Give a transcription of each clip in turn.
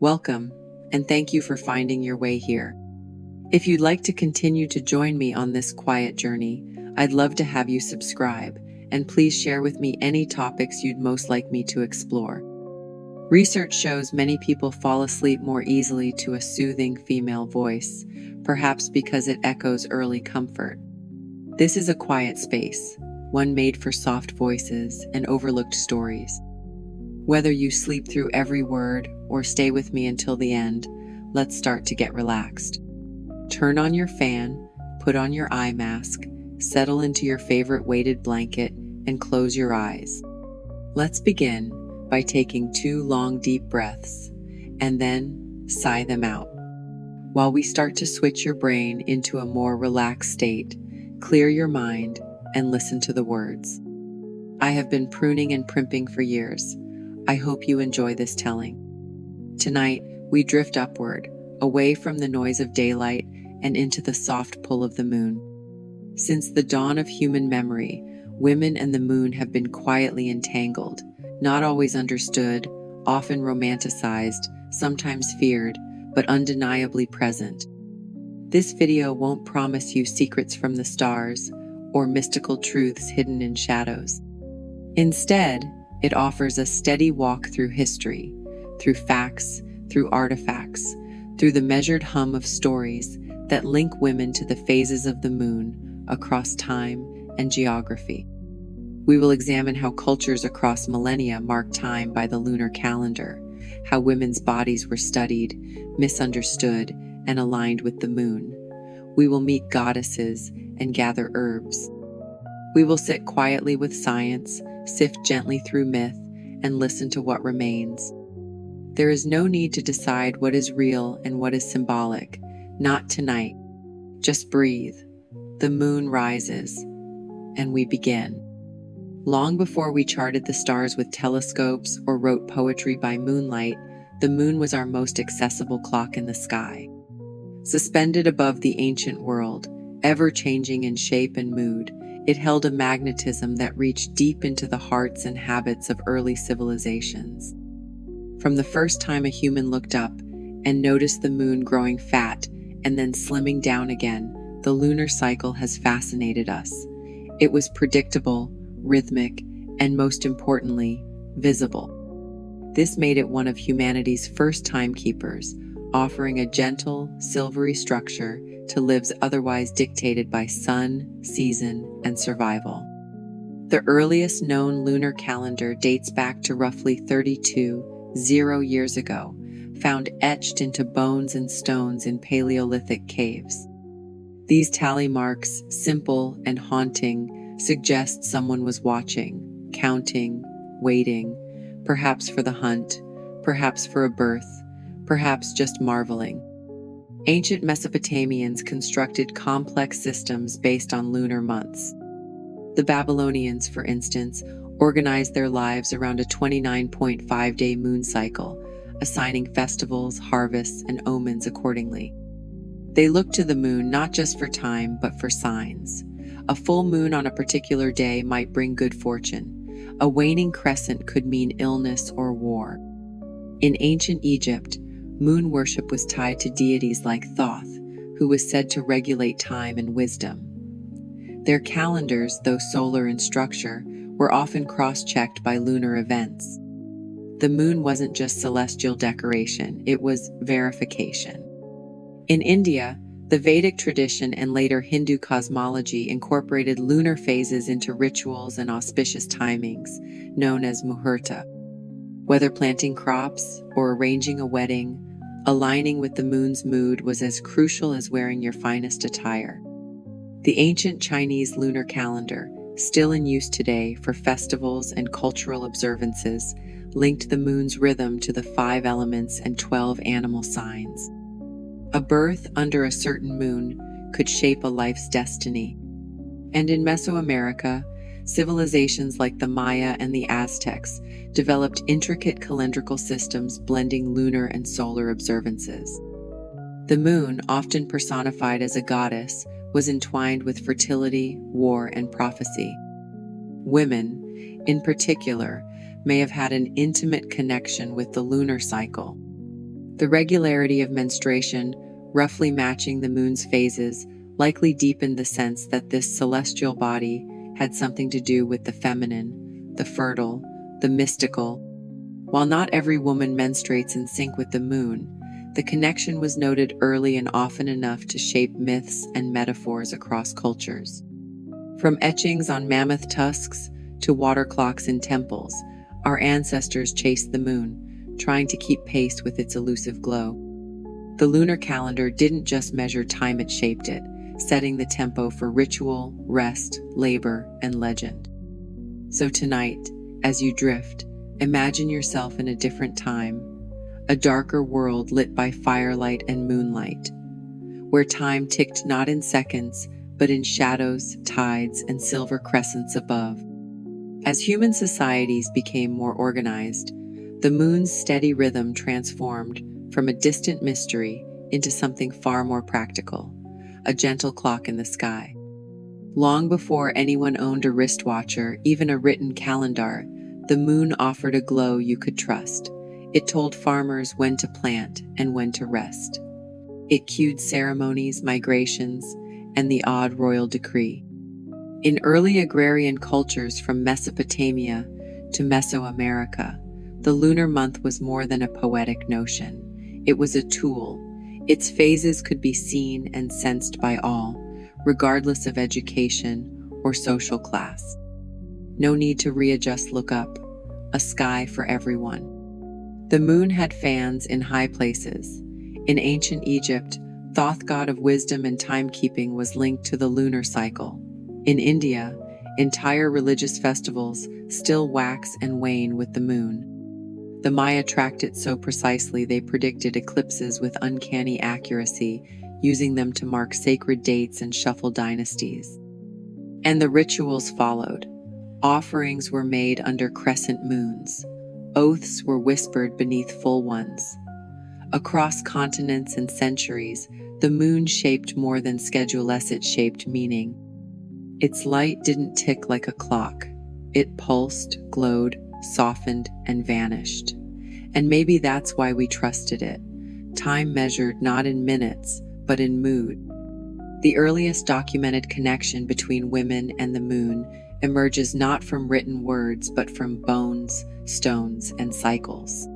Welcome, and thank you for finding your way here. If you'd like to continue to join me on this quiet journey, I'd love to have you subscribe, and please share with me any topics you'd most like me to explore. Research shows many people fall asleep more easily to a soothing female voice, perhaps because it echoes early comfort. This is a quiet space, one made for soft voices and overlooked stories. Whether you sleep through every word or stay with me until the end, let's start to get relaxed. Turn on your fan, put on your eye mask, settle into your favorite weighted blanket, and close your eyes. Let's begin by taking 2 long deep breaths, and then sigh them out. While we start to switch your brain into a more relaxed state, clear your mind and listen to the words. I have been pruning and primping for years. I hope you enjoy this telling. Tonight, we drift upward, away from the noise of daylight and into the soft pull of the moon. Since the dawn of human memory, women and the moon have been quietly entangled, not always understood, often romanticized, sometimes feared, but undeniably present. This video won't promise you secrets from the stars or mystical truths hidden in shadows. Instead, it offers a steady walk through history, through facts, through artifacts, through the measured hum of stories that link women to the phases of the moon across time and geography. We will examine how cultures across millennia mark time by the lunar calendar, how women's bodies were studied, misunderstood, and aligned with the moon. We will meet goddesses and gather herbs. We will sit quietly with science, sift gently through myth, and listen to what remains. There is no need to decide what is real and what is symbolic. Not tonight. Just breathe. The moon rises, and we begin. Long before we charted the stars with telescopes or wrote poetry by moonlight, the moon was our most accessible clock in the sky. Suspended above the ancient world, ever-changing in shape and mood, it held a magnetism that reached deep into the hearts and habits of early civilizations. From the first time a human looked up and noticed the moon growing fat and then slimming down again, the lunar cycle has fascinated us. It was predictable, rhythmic, and most importantly, visible. This made it one of humanity's first timekeepers, offering a gentle, silvery structure to lives otherwise dictated by sun, season, and survival. The earliest known lunar calendar dates back to roughly 32,000 years ago, found etched into bones and stones in Paleolithic caves. These tally marks, simple and haunting, suggest someone was watching, counting, waiting, perhaps for the hunt, perhaps for a birth, perhaps just marveling. Ancient Mesopotamians constructed complex systems based on lunar months. The Babylonians, for instance, organized their lives around a 29.5-day moon cycle, assigning festivals, harvests, and omens accordingly. They looked to the moon not just for time, but for signs. A full moon on a particular day might bring good fortune. A waning crescent could mean illness or war. In ancient Egypt, moon worship was tied to deities like Thoth, who was said to regulate time and wisdom. Their calendars, though solar in structure, were often cross-checked by lunar events. The moon wasn't just celestial decoration, it was verification. In India, the Vedic tradition and later Hindu cosmology incorporated lunar phases into rituals and auspicious timings, known as muhurta. Whether planting crops or arranging a wedding, aligning with the moon's mood was as crucial as wearing your finest attire. The ancient Chinese lunar calendar, still in use today for festivals and cultural observances, linked the moon's rhythm to the 5 elements and 12 animal signs. A birth under a certain moon could shape a life's destiny. And in Mesoamerica, civilizations like the Maya and the Aztecs developed intricate calendrical systems blending lunar and solar observances. The moon, often personified as a goddess, was entwined with fertility, war, and prophecy. Women, in particular, may have had an intimate connection with the lunar cycle. The regularity of menstruation, roughly matching the moon's phases, likely deepened the sense that this celestial body had something to do with the feminine, the fertile, the mystical. While not every woman menstruates in sync with the moon, the connection was noted early and often enough to shape myths and metaphors across cultures. From etchings on mammoth tusks to water clocks in temples, our ancestors chased the moon, trying to keep pace with its elusive glow. The lunar calendar didn't just measure time, it shaped it, setting the tempo for ritual, rest, labor, and legend. So tonight, as you drift, imagine yourself in a different time, a darker world lit by firelight and moonlight, where time ticked not in seconds, but in shadows, tides, and silver crescents above. As human societies became more organized, the moon's steady rhythm transformed from a distant mystery into something far more practical, a gentle clock in the sky. Long before anyone owned a wristwatch or even a written calendar, the moon offered a glow you could trust. It told farmers when to plant and when to rest. It cued ceremonies, migrations, and the odd royal decree. In early agrarian cultures from Mesopotamia to Mesoamerica, the lunar month was more than a poetic notion. It was a tool. Its phases could be seen and sensed by all, regardless of education or social class. No need to readjust, look up. A sky for everyone. The moon had fans in high places. In ancient Egypt, Thoth, god of wisdom and timekeeping, was linked to the lunar cycle. In India, entire religious festivals still wax and wane with the moon. The Maya tracked it so precisely they predicted eclipses with uncanny accuracy, using them to mark sacred dates and shuffle dynasties. And the rituals followed. Offerings were made under crescent moons. Oaths were whispered beneath full ones. Across continents and centuries, the moon shaped more than schedule, it shaped meaning. Its light didn't tick like a clock. It pulsed, glowed, softened, and vanished. And maybe that's why we trusted it. Time measured not in minutes, but in mood. The earliest documented connection between women and the moon emerges not from written words, but from bones, stones, and cycles.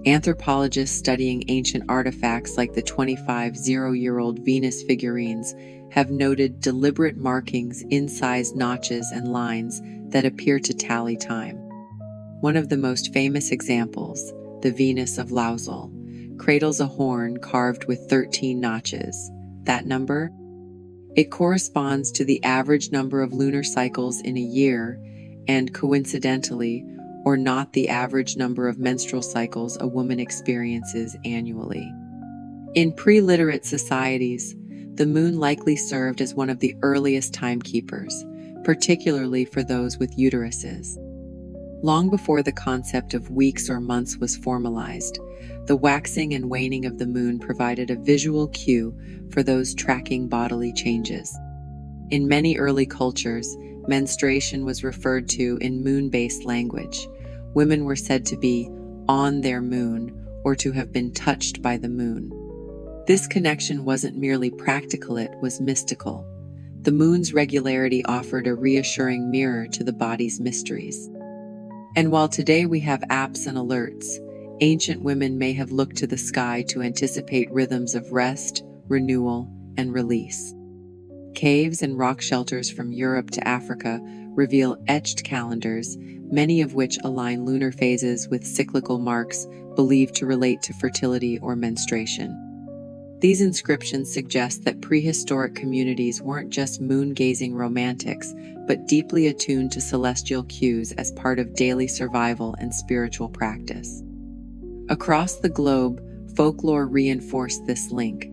Anthropologists studying ancient artifacts like the 25,000-year-old Venus figurines have noted deliberate markings, incised notches, and lines that appear to tally time. One of the most famous examples, the Venus of Lausel, cradles a horn carved with 13 notches. That number? It corresponds to the average number of lunar cycles in a year and, coincidentally, or not, the average number of menstrual cycles a woman experiences annually. In pre-literate societies, the moon likely served as one of the earliest timekeepers, particularly for those with uteruses. Long before the concept of weeks or months was formalized, the waxing and waning of the moon provided a visual cue for those tracking bodily changes. In many early cultures, menstruation was referred to in moon-based language. Women were said to be on their moon or to have been touched by the moon. This connection wasn't merely practical, it was mystical. The moon's regularity offered a reassuring mirror to the body's mysteries. And while today we have apps and alerts, ancient women may have looked to the sky to anticipate rhythms of rest, renewal, and release. Caves and rock shelters from Europe to Africa reveal etched calendars, many of which align lunar phases with cyclical marks believed to relate to fertility or menstruation. These inscriptions suggest that prehistoric communities weren't just moon-gazing romantics, but deeply attuned to celestial cues as part of daily survival and spiritual practice. Across the globe, folklore reinforced this link.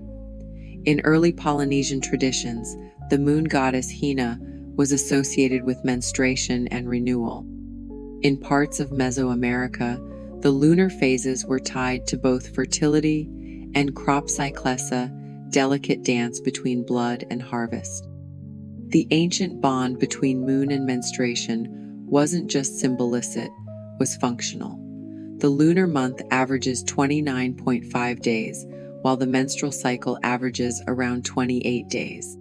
In early Polynesian traditions, the moon goddess Hina was associated with menstruation and renewal. In parts of Mesoamerica, the lunar phases were tied to both fertility and crop cyclessa, delicate dance between blood and harvest. The ancient bond between moon and menstruation wasn't just symbolic, it was functional. The lunar month averages 29.5 days, while the menstrual cycle averages around 28 days.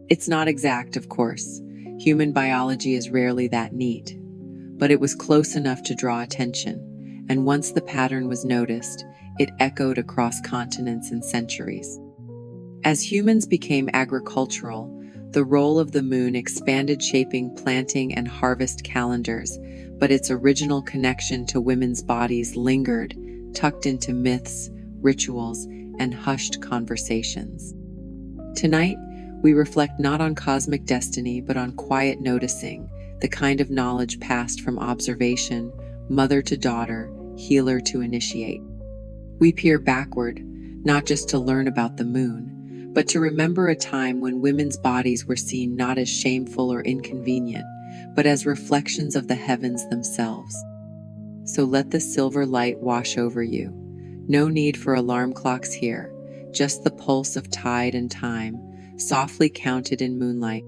It's not exact, of course. Human biology is rarely that neat. But it was close enough to draw attention, and once the pattern was noticed, it echoed across continents and centuries. As humans became agricultural, the role of the moon expanded, shaping planting and harvest calendars, but its original connection to women's bodies lingered, tucked into myths, rituals, and hushed conversations. Tonight, we reflect not on cosmic destiny, but on quiet noticing, the kind of knowledge passed from observation, mother to daughter, healer to initiate. We peer backward, not just to learn about the moon, but to remember a time when women's bodies were seen not as shameful or inconvenient, but as reflections of the heavens themselves. So let the silver light wash over you. No need for alarm clocks here, just the pulse of tide and time, softly counted in moonlight.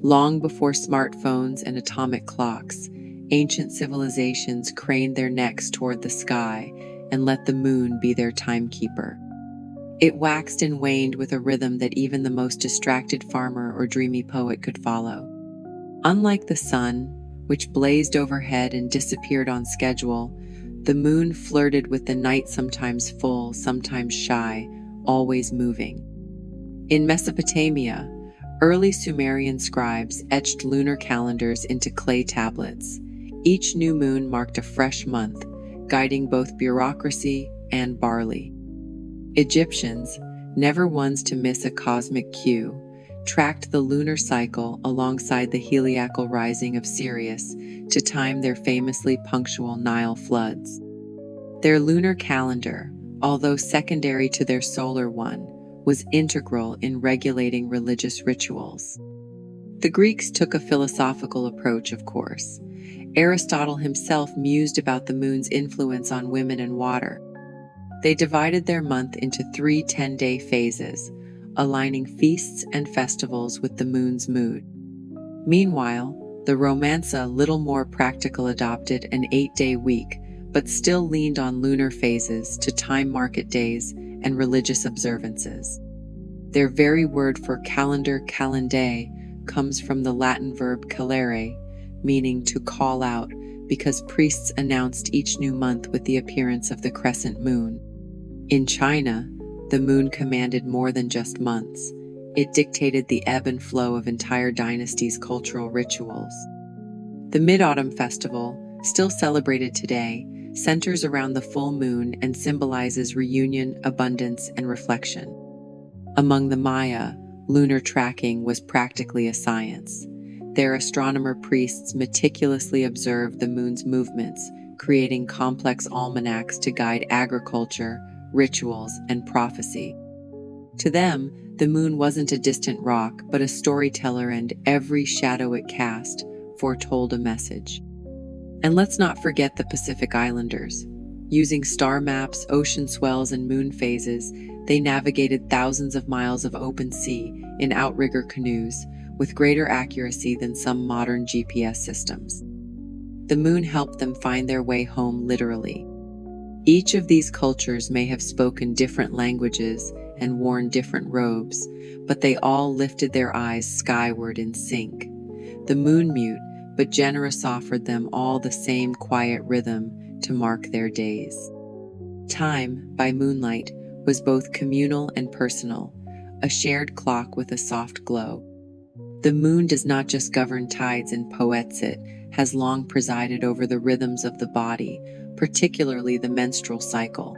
Long before smartphones and atomic clocks, ancient civilizations craned their necks toward the sky and let the moon be their timekeeper. It waxed and waned with a rhythm that even the most distracted farmer or dreamy poet could follow. Unlike the sun, which blazed overhead and disappeared on schedule, the moon flirted with the night, sometimes full, sometimes shy, always moving. In Mesopotamia, early Sumerian scribes etched lunar calendars into clay tablets. Each new moon marked a fresh month, guiding both bureaucracy and barley. Egyptians, never ones to miss a cosmic cue, tracked the lunar cycle alongside the heliacal rising of Sirius to time their famously punctual Nile floods. Their lunar calendar, although secondary to their solar one, was integral in regulating religious rituals. The Greeks took a philosophical approach, of course. Aristotle himself mused about the moon's influence on women and water. They divided their month into 3 10-day phases, aligning feasts and festivals with the moon's mood. Meanwhile, the Romanza, little more practical, adopted an 8-day week, but still leaned on lunar phases to time market days and religious observances. Their very word for calendar, calendae, comes from the Latin verb calere, meaning to call out, because priests announced each new month with the appearance of the crescent moon. In China, the moon commanded more than just months. It dictated the ebb and flow of entire dynasties' cultural rituals. The Mid-Autumn Festival, still celebrated today, centers around the full moon and symbolizes reunion, abundance, and reflection. Among the Maya, lunar tracking was practically a science. Their astronomer priests meticulously observed the moon's movements, creating complex almanacs to guide agriculture, rituals, and prophecy. To them, the moon wasn't a distant rock, but a storyteller, and every shadow it cast foretold a message. And let's not forget the Pacific Islanders. Using star maps, ocean swells, and moon phases, they navigated thousands of miles of open sea in outrigger canoes with greater accuracy than some modern GPS systems. The moon helped them find their way home, literally. Each of these cultures may have spoken different languages and worn different robes, but they all lifted their eyes skyward in sync. The moon, mute but generous, offered them all the same quiet rhythm to mark their days. Time, by moonlight, was both communal and personal, a shared clock with a soft glow. The moon does not just govern tides and poets, it has long presided over the rhythms of the body, particularly the menstrual cycle.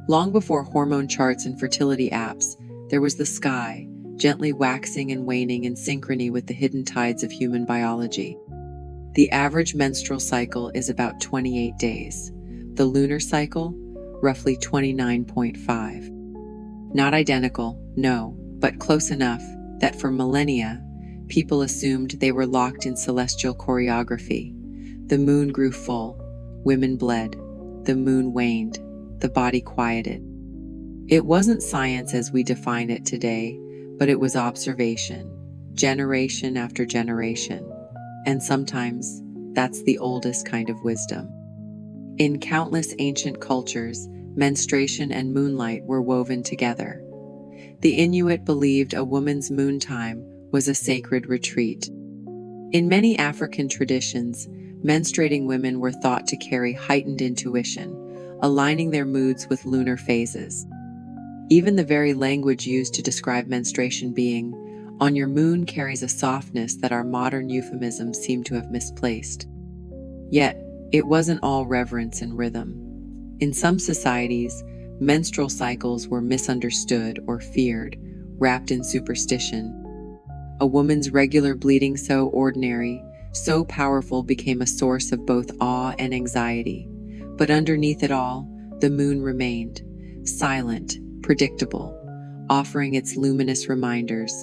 Long before hormone charts and fertility apps, there was the sky, gently waxing and waning in synchrony with the hidden tides of human biology. The average menstrual cycle is about 28 days. The lunar cycle, roughly 29.5. Not identical, no, but close enough that for millennia, people assumed they were locked in celestial choreography. The moon grew full, women bled, the moon waned, the body quieted. It wasn't science as we define it today, but it was observation, generation after generation. And sometimes, that's the oldest kind of wisdom. In countless ancient cultures, menstruation and moonlight were woven together. The Inuit believed a woman's moon time was a sacred retreat. In many African traditions, menstruating women were thought to carry heightened intuition, aligning their moods with lunar phases. Even the very language used to describe menstruation being on your moon carries a softness that our modern euphemisms seem to have misplaced. Yet, it wasn't all reverence and rhythm. In some societies, menstrual cycles were misunderstood or feared, wrapped in superstition. A woman's regular bleeding so ordinary, so powerful became a source of both awe and anxiety. But underneath it all, the moon remained, silent, predictable, offering its luminous reminders.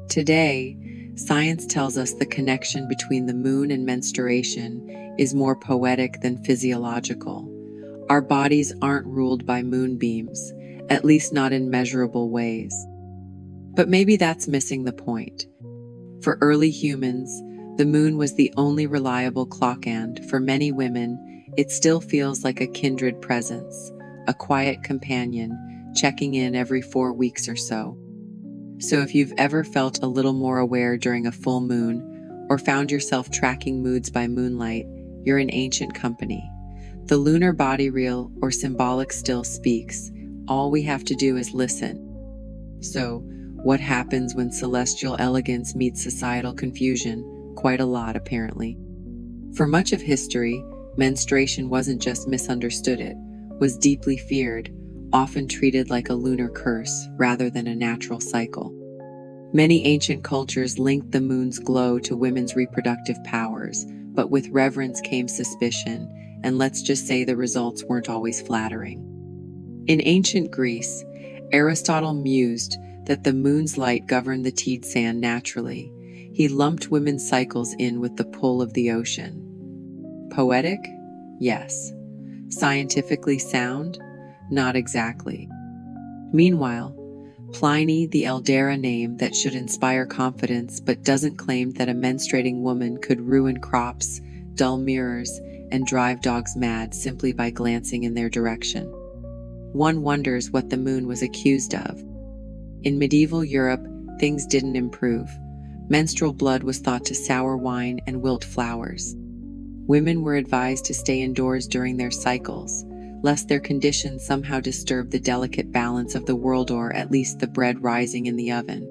Today, science tells us the connection between the moon and menstruation is more poetic than physiological. Our bodies aren't ruled by moonbeams, at least not in measurable ways. But maybe that's missing the point. For early humans, the moon was the only reliable clock, and for many women, it still feels like a kindred presence, a quiet companion, checking in every 4 weeks or so. So if you've ever felt a little more aware during a full moon, or found yourself tracking moods by moonlight, you're in ancient company. The lunar body reel or symbolic still speaks. All we have to do is listen. So, what happens when celestial elegance meets societal confusion? Quite a lot, apparently. For much of history, menstruation wasn't just misunderstood, it was deeply feared, often treated like a lunar curse rather than a natural cycle. Many ancient cultures linked the moon's glow to women's reproductive powers, but with reverence came suspicion, and let's just say the results weren't always flattering. In ancient Greece, Aristotle mused that the moon's light governed the tide sand naturally. He lumped women's cycles in with the pull of the ocean. Poetic? Yes. Scientifically sound? Not exactly. Meanwhile, Pliny, the Eldera name that should inspire confidence but doesn't claim that a menstruating woman could ruin crops, dull mirrors, and drive dogs mad simply by glancing in their direction. One wonders what the moon was accused of. In medieval Europe, things didn't improve. Menstrual blood was thought to sour wine and wilt flowers. Women were advised to stay indoors during their cycles, lest their condition somehow disturb the delicate balance of the world or at least the bread rising in the oven.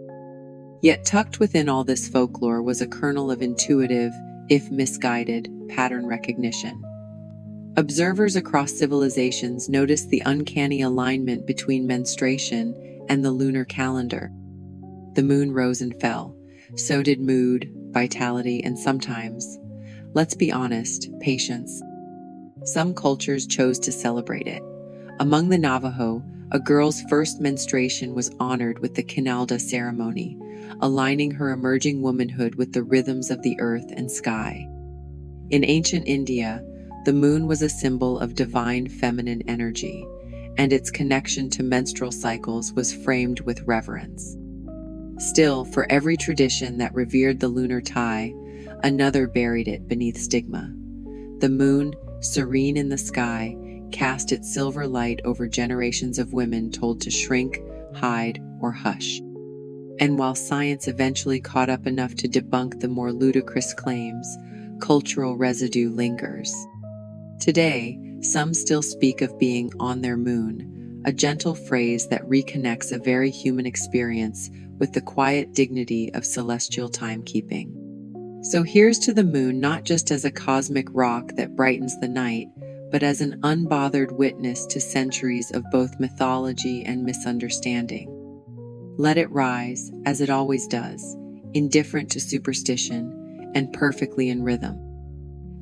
Yet tucked within all this folklore was a kernel of intuitive, if misguided, pattern recognition. Observers across civilizations noticed the uncanny alignment between menstruation and the lunar calendar. The moon rose and fell. So did mood, vitality, and sometimes, let's be honest, patience. Some cultures chose to celebrate it. Among the Navajo, a girl's first menstruation was honored with the Kinalda ceremony, aligning her emerging womanhood with the rhythms of the earth and sky. In ancient India, the moon was a symbol of divine feminine energy, and its connection to menstrual cycles was framed with reverence. Still, for every tradition that revered the lunar tie, another buried it beneath stigma. The moon, serene in the sky, cast its silver light over generations of women told to shrink, hide, or hush. And while science eventually caught up enough to debunk the more ludicrous claims, cultural residue lingers. Today, some still speak of being on their moon, a gentle phrase that reconnects a very human experience with the quiet dignity of celestial timekeeping. So here's to the moon not just as a cosmic rock that brightens the night, but as an unbothered witness to centuries of both mythology and misunderstanding. Let it rise, as it always does, indifferent to superstition and perfectly in rhythm.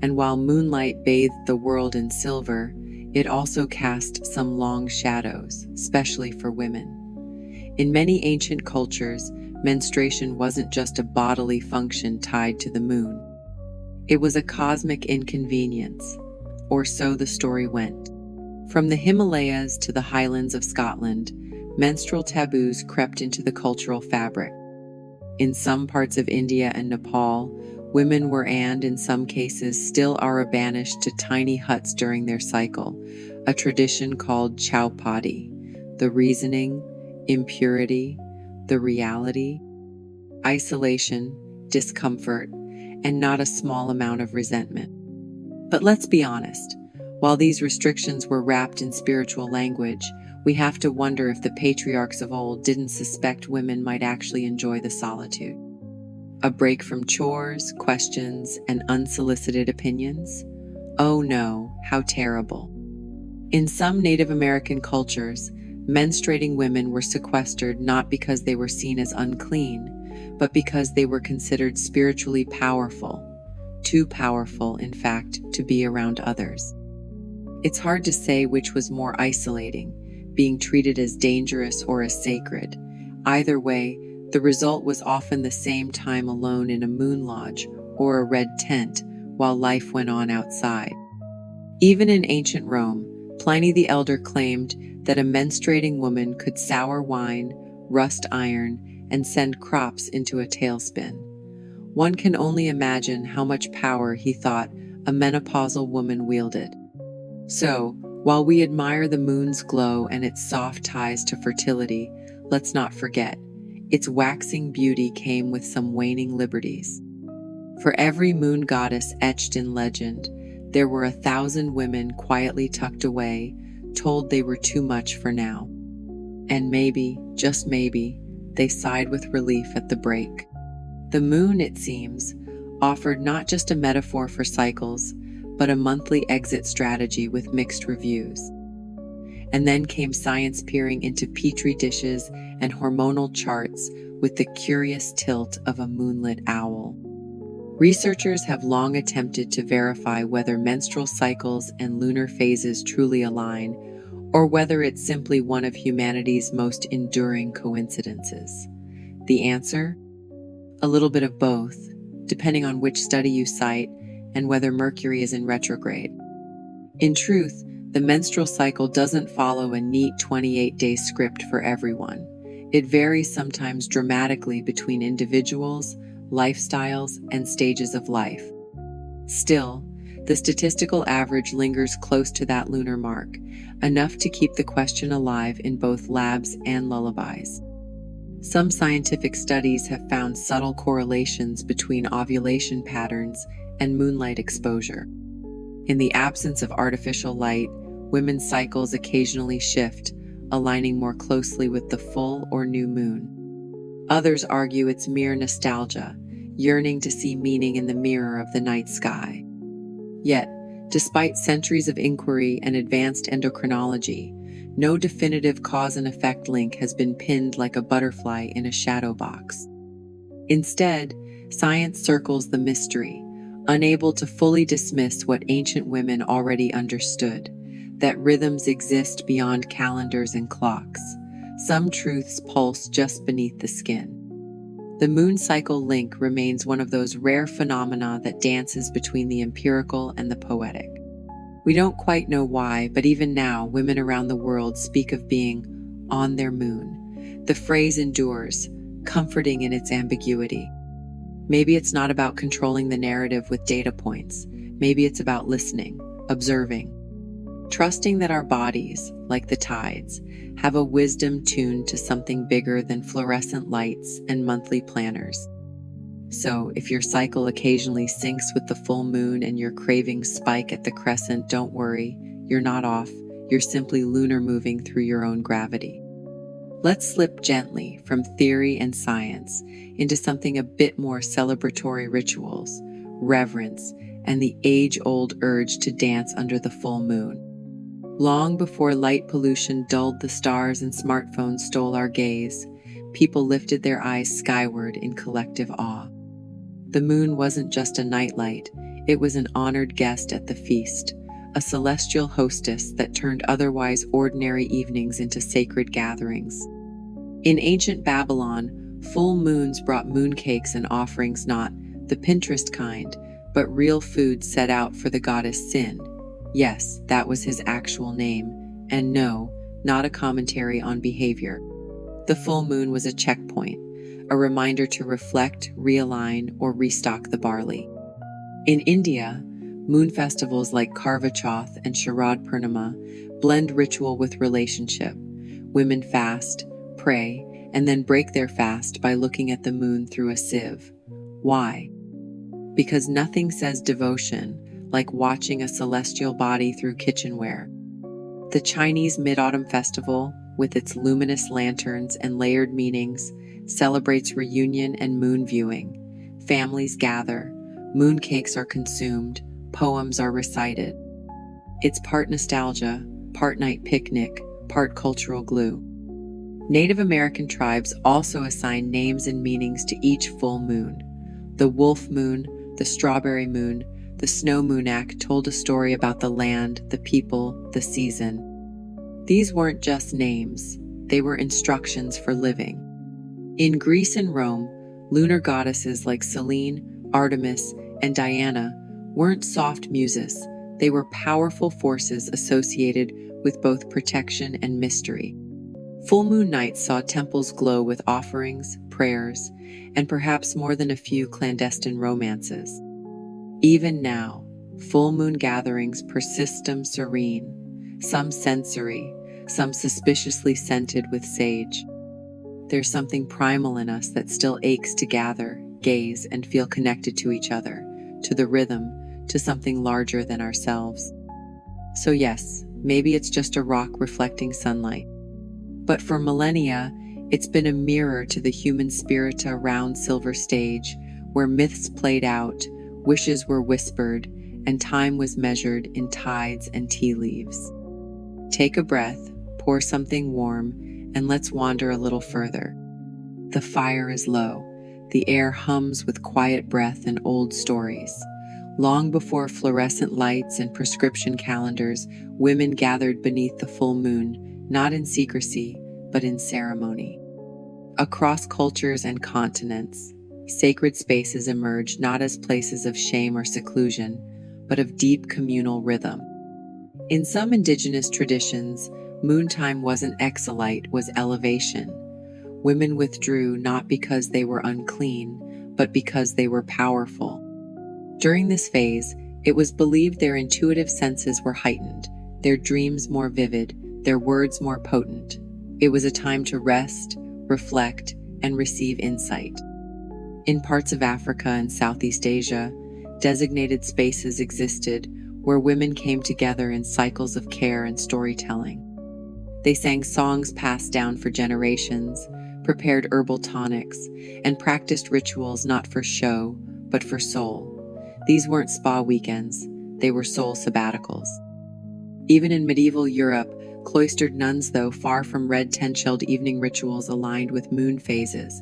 And while moonlight bathed the world in silver, it also cast some long shadows, especially for women. In many ancient cultures, menstruation wasn't just a bodily function tied to the moon. It was a cosmic inconvenience, or so the story went. From the Himalayas to the highlands of Scotland, menstrual taboos crept into the cultural fabric. In some parts of India and Nepal, Women were and, in some cases, still are banished to tiny huts during their cycle, a tradition called chowpatty. The reasoning, impurity, the reality, isolation, discomfort, and not a small amount of resentment. But let's be honest, while these restrictions were wrapped in spiritual language, we have to wonder if the patriarchs of old didn't suspect women might actually enjoy the solitude. A break from chores, questions, and unsolicited opinions? Oh no, how terrible. In some Native American cultures, menstruating women were sequestered not because they were seen as unclean, but because they were considered spiritually powerful. Too powerful, in fact, to be around others. It's hard to say which was more isolating, being treated as dangerous or as sacred. Either way, the result was often the same time alone in a moon lodge or a red tent while life went on outside. Even in ancient Rome, Pliny the Elder claimed that a menstruating woman could sour wine, rust iron, and send crops into a tailspin. One can only imagine how much power he thought a menopausal woman wielded. So, while we admire the moon's glow and its soft ties to fertility, let's not forget, its waxing beauty came with some waning liberties. For every moon goddess etched in legend, there were 1,000 women quietly tucked away, told they were too much for now. And maybe, just maybe, they sighed with relief at the break. The moon, it seems, offered not just a metaphor for cycles, but a monthly exit strategy with mixed reviews. And then came science peering into petri dishes and hormonal charts with the curious tilt of a moonlit owl. Researchers have long attempted to verify whether menstrual cycles and lunar phases truly align, or whether it's simply one of humanity's most enduring coincidences. The answer? A little bit of both, depending on which study you cite and whether Mercury is in retrograde. In truth, the menstrual cycle doesn't follow a neat 28-day script for everyone. It varies sometimes dramatically between individuals, lifestyles, and stages of life. Still, the statistical average lingers close to that lunar mark, enough to keep the question alive in both labs and lullabies. Some scientific studies have found subtle correlations between ovulation patterns and moonlight exposure. In the absence of artificial light, women's cycles occasionally shift, aligning more closely with the full or new moon. Others argue it's mere nostalgia, yearning to see meaning in the mirror of the night sky. Yet, despite centuries of inquiry and advanced endocrinology, no definitive cause and effect link has been pinned like a butterfly in a shadow box. Instead, science circles the mystery, unable to fully dismiss what ancient women already understood, that rhythms exist beyond calendars and clocks. Some truths pulse just beneath the skin. The moon cycle link remains one of those rare phenomena that dances between the empirical and the poetic. We don't quite know why, but even now, women around the world speak of being on their moon. The phrase endures, comforting in its ambiguity. Maybe it's not about controlling the narrative with data points. Maybe it's about listening, observing, trusting that our bodies, like the tides, have a wisdom tuned to something bigger than fluorescent lights and monthly planners. So, if your cycle occasionally syncs with the full moon and your cravings spike at the crescent, don't worry, you're not off, you're simply lunar moving through your own gravity. Let's slip gently from theory and science into something a bit more celebratory: rituals, reverence, and the age-old urge to dance under the full moon. Long before light pollution dulled the stars and smartphones stole our gaze, people lifted their eyes skyward in collective awe. The moon wasn't just a nightlight, it was an honored guest at the feast, a celestial hostess that turned otherwise ordinary evenings into sacred gatherings. In ancient Babylon, full moons brought mooncakes and offerings, not the Pinterest kind, but real food set out for the goddess Sin. Yes, that was his actual name, and no, not a commentary on behavior. The full moon was a checkpoint, a reminder to reflect, realign, or restock the barley. In India, moon festivals like Karva Chauth and Sharad Purnima blend ritual with relationship. Women fast, pray, and then break their fast by looking at the moon through a sieve. Why? Because nothing says devotion like watching a celestial body through kitchenware. The Chinese Mid-Autumn Festival, with its luminous lanterns and layered meanings, celebrates reunion and moon viewing. Families gather, mooncakes are consumed, poems are recited. It's part nostalgia, part night picnic, part cultural glue. Native American tribes also assign names and meanings to each full moon. The wolf moon, the strawberry moon, the snow moonak told a story about the land, the people, the season. These weren't just names, they were instructions for living. In Greece and Rome, lunar goddesses like Selene, Artemis, and Diana weren't soft muses, they were powerful forces associated with both protection and mystery. Full moon nights saw temples glow with offerings, prayers, and perhaps more than a few clandestine romances. Even now, full moon gatherings persist, some serene, some sensory, some suspiciously scented with sage. There's something primal in us that still aches to gather, gaze, and feel connected to each other, to the rhythm, to something larger than ourselves. So yes, maybe it's just a rock reflecting sunlight. But for millennia, it's been a mirror to the human spirit, a round silver stage where myths played out, wishes were whispered, and time was measured in tides and tea leaves. Take a breath, pour something warm, and let's wander a little further. The fire is low. The air hums with quiet breath and old stories. Long before fluorescent lights and prescription calendars, women gathered beneath the full moon, not in secrecy, but in ceremony. Across cultures and continents, sacred spaces emerged not as places of shame or seclusion, but of deep communal rhythm. In some indigenous traditions, moontime wasn't exolite, was elevation. Women withdrew not because they were unclean, but because they were powerful. During this phase, it was believed their intuitive senses were heightened, their dreams more vivid, their words more potent. It was a time to rest, reflect, and receive insight. In parts of Africa and Southeast Asia, designated spaces existed where women came together in cycles of care and storytelling. They sang songs passed down for generations, prepared herbal tonics, and practiced rituals not for show, but for soul. These weren't spa weekends, they were soul sabbaticals. Even in medieval Europe, cloistered nuns, though far from red tent-shelled evening rituals aligned with moon phases,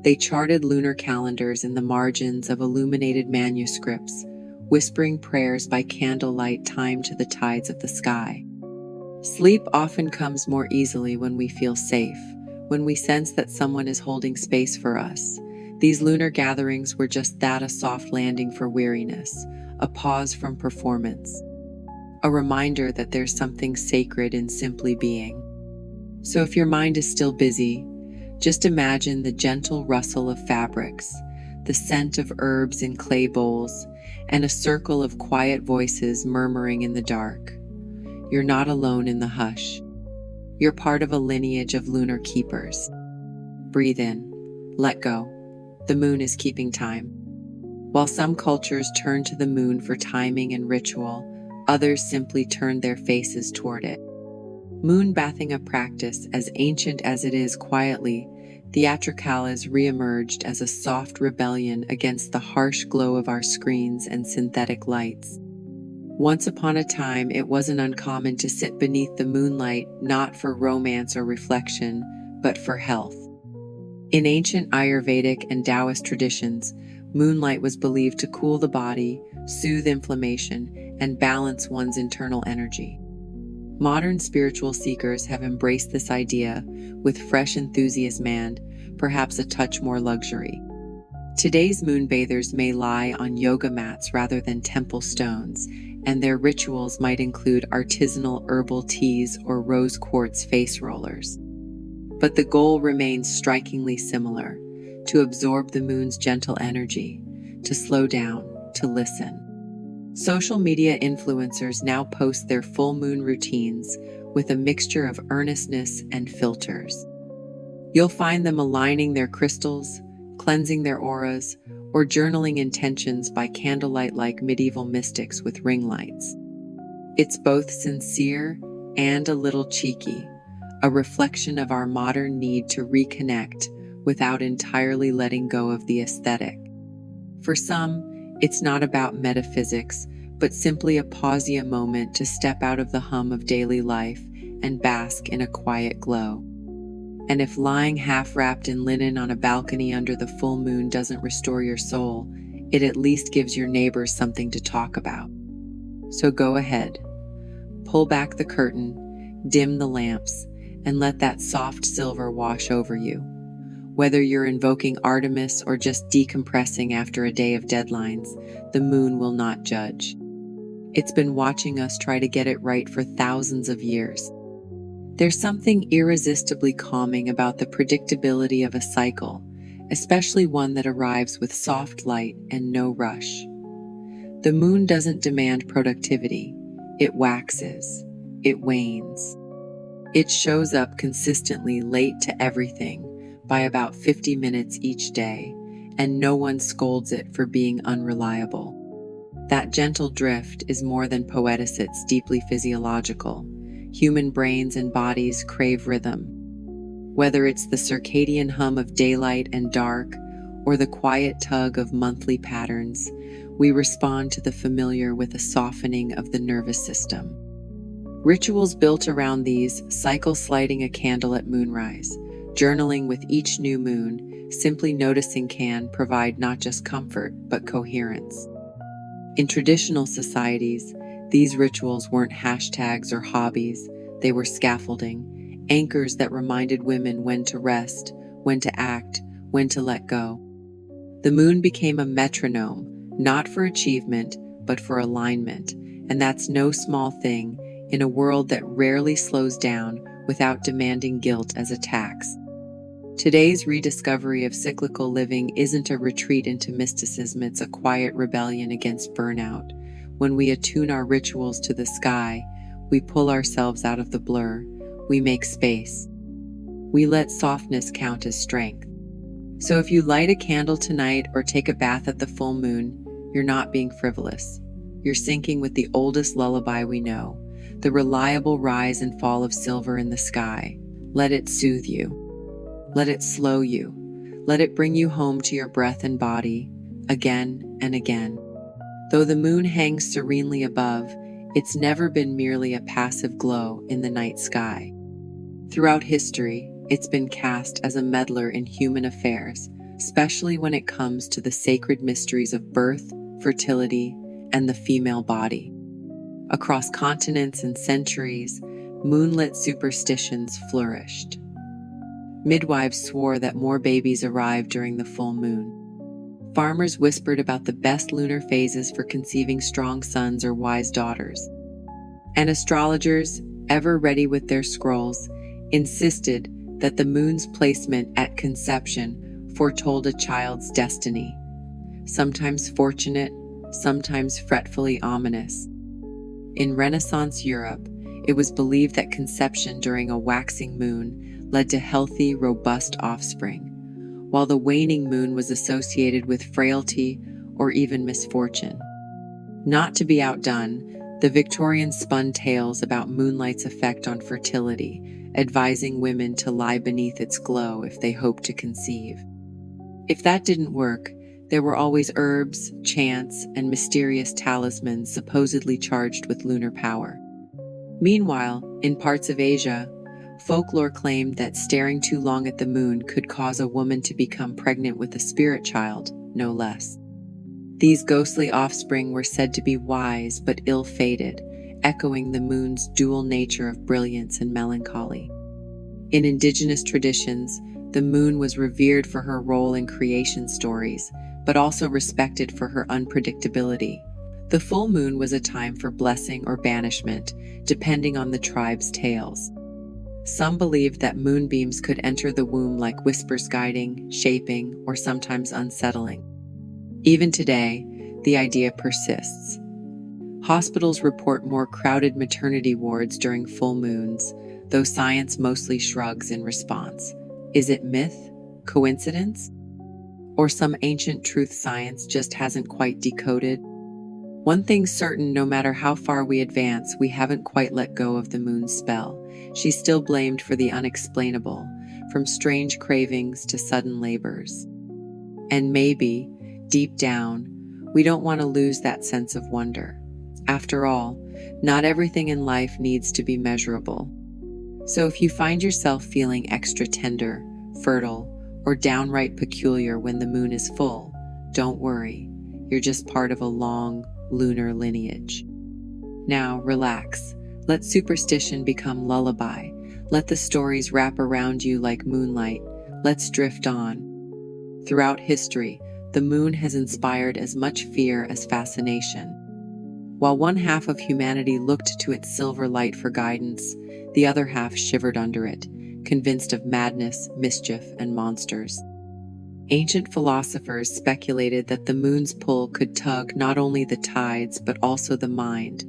they charted lunar calendars in the margins of illuminated manuscripts, whispering prayers by candlelight timed to the tides of the sky. Sleep often comes more easily when we feel safe, when we sense that someone is holding space for us. These lunar gatherings were just that, a soft landing for weariness, a pause from performance, a reminder that there's something sacred in simply being. So if your mind is still busy, just imagine the gentle rustle of fabrics, the scent of herbs in clay bowls, and a circle of quiet voices murmuring in the dark. You're not alone in the hush. You're part of a lineage of lunar keepers. Breathe in, let go. The moon is keeping time. While some cultures turn to the moon for timing and ritual, others simply turn their faces toward it. Moon bathing, a practice as ancient as it is quietly theatrical, has reemerged as a soft rebellion against the harsh glow of our screens and synthetic lights. Once upon a time, it wasn't uncommon to sit beneath the moonlight, not for romance or reflection, but for health. In ancient Ayurvedic and Taoist traditions, moonlight was believed to cool the body, soothe inflammation, and balance one's internal energy. Modern spiritual seekers have embraced this idea with fresh enthusiasm and, perhaps, a touch more luxury. Today's moonbathers may lie on yoga mats rather than temple stones, and their rituals might include artisanal herbal teas or rose quartz face rollers. But the goal remains strikingly similar: to absorb the moon's gentle energy, to slow down, to listen. Social media influencers now post their full moon routines with a mixture of earnestness and filters. You'll find them aligning their crystals, cleansing their auras, or journaling intentions by candlelight like medieval mystics with ring lights. It's both sincere and a little cheeky, a reflection of our modern need to reconnect without entirely letting go of the aesthetic. For some, it's not about metaphysics, but simply a pausia moment to step out of the hum of daily life and bask in a quiet glow. And if lying half-wrapped in linen on a balcony under the full moon doesn't restore your soul, it at least gives your neighbors something to talk about. So go ahead, pull back the curtain, dim the lamps, and let that soft silver wash over you. Whether you're invoking Artemis or just decompressing after a day of deadlines, the moon will not judge. It's been watching us try to get it right for thousands of years. There's something irresistibly calming about the predictability of a cycle, especially one that arrives with soft light and no rush. The moon doesn't demand productivity. It waxes. It wanes. It shows up consistently late to everything by about 50 minutes each day, and no one scolds it for being unreliable. That gentle drift is more than poetic, it's deeply physiological. Human brains and bodies crave rhythm. Whether it's the circadian hum of daylight and dark, or the quiet tug of monthly patterns, we respond to the familiar with a softening of the nervous system. Rituals built around these, cycles: lighting a candle at moonrise, journaling with each new moon, simply noticing, can provide not just comfort, but coherence. In traditional societies, these rituals weren't hashtags or hobbies, they were scaffolding, anchors that reminded women when to rest, when to act, when to let go. The moon became a metronome, not for achievement, but for alignment, and that's no small thing in a world that rarely slows down without demanding guilt as a tax. Today's rediscovery of cyclical living isn't a retreat into mysticism, it's a quiet rebellion against burnout. When we attune our rituals to the sky, we pull ourselves out of the blur, we make space. We let softness count as strength. So if you light a candle tonight or take a bath at the full moon, you're not being frivolous. You're syncing with the oldest lullaby we know, the reliable rise and fall of silver in the sky. Let it soothe you. Let it slow you. Let it bring you home to your breath and body, again and again. Though the moon hangs serenely above, it's never been merely a passive glow in the night sky. Throughout history, it's been cast as a meddler in human affairs, especially when it comes to the sacred mysteries of birth, fertility, and the female body. Across continents and centuries, moonlit superstitions flourished. Midwives swore that more babies arrived during the full moon. Farmers whispered about the best lunar phases for conceiving strong sons or wise daughters. And astrologers, ever ready with their scrolls, insisted that the moon's placement at conception foretold a child's destiny, sometimes fortunate, sometimes fretfully ominous. In Renaissance Europe, it was believed that conception during a waxing moon led to healthy, robust offspring, while the waning moon was associated with frailty or even misfortune. Not to be outdone, the Victorians spun tales about moonlight's effect on fertility, advising women to lie beneath its glow if they hoped to conceive. If that didn't work, there were always herbs, chants, and mysterious talismans supposedly charged with lunar power. Meanwhile, in parts of Asia, folklore claimed that staring too long at the moon could cause a woman to become pregnant with a spirit child, no less. These ghostly offspring were said to be wise but ill-fated, echoing the moon's dual nature of brilliance and melancholy. In indigenous traditions, the moon was revered for her role in creation stories, but also respected for her unpredictability. The full moon was a time for blessing or banishment, depending on the tribe's tales. Some believed that moonbeams could enter the womb like whispers guiding, shaping, or sometimes unsettling. Even today, the idea persists. Hospitals report more crowded maternity wards during full moons, though science mostly shrugs in response. Is it myth? Coincidence? Or some ancient truth science just hasn't quite decoded? One thing's certain, no matter how far we advance, we haven't quite let go of the moon's spell. She's still blamed for the unexplainable, from strange cravings to sudden labors. And maybe, deep down, we don't want to lose that sense of wonder. After all, not everything in life needs to be measurable. So if you find yourself feeling extra tender, fertile, or downright peculiar when the moon is full, don't worry. You're just part of a long, lunar lineage. Now, relax. Let superstition become lullaby. Let the stories wrap around you like moonlight. Let's drift on. Throughout history, the moon has inspired as much fear as fascination. While one half of humanity looked to its silver light for guidance, the other half shivered under it, convinced of madness, mischief, and monsters. Ancient philosophers speculated that the moon's pull could tug not only the tides but also the mind,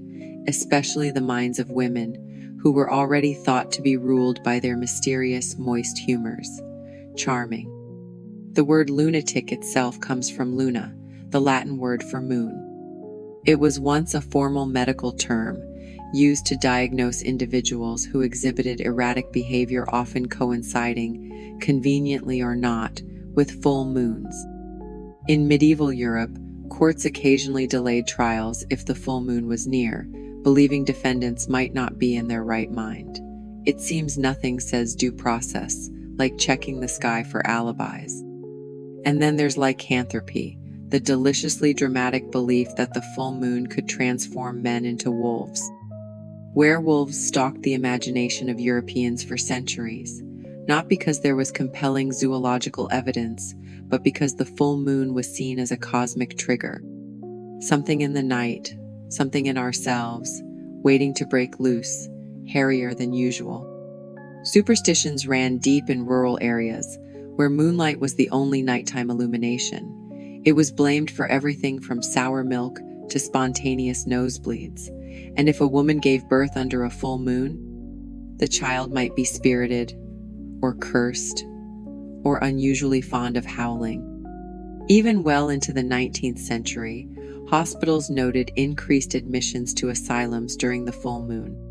especially the minds of women, who were already thought to be ruled by their mysterious, moist humors. Charming. The word lunatic itself comes from luna, the Latin word for moon. It was once a formal medical term, used to diagnose individuals who exhibited erratic behavior, often coinciding, conveniently or not, with full moons. In medieval Europe, courts occasionally delayed trials if the full moon was near, believing defendants might not be in their right mind. It seems nothing says due process, like checking the sky for alibis. And then there's lycanthropy, the deliciously dramatic belief that the full moon could transform men into wolves. Werewolves stalked the imagination of Europeans for centuries, not because there was compelling zoological evidence, but because the full moon was seen as a cosmic trigger. Something in the night, something in ourselves, waiting to break loose, hairier than usual. Superstitions ran deep in rural areas, where moonlight was the only nighttime illumination. It was blamed for everything from sour milk to spontaneous nosebleeds. And if a woman gave birth under a full moon, the child might be spirited, or cursed, or unusually fond of howling. Even well into the 19th century, hospitals noted increased admissions to asylums during the full moon.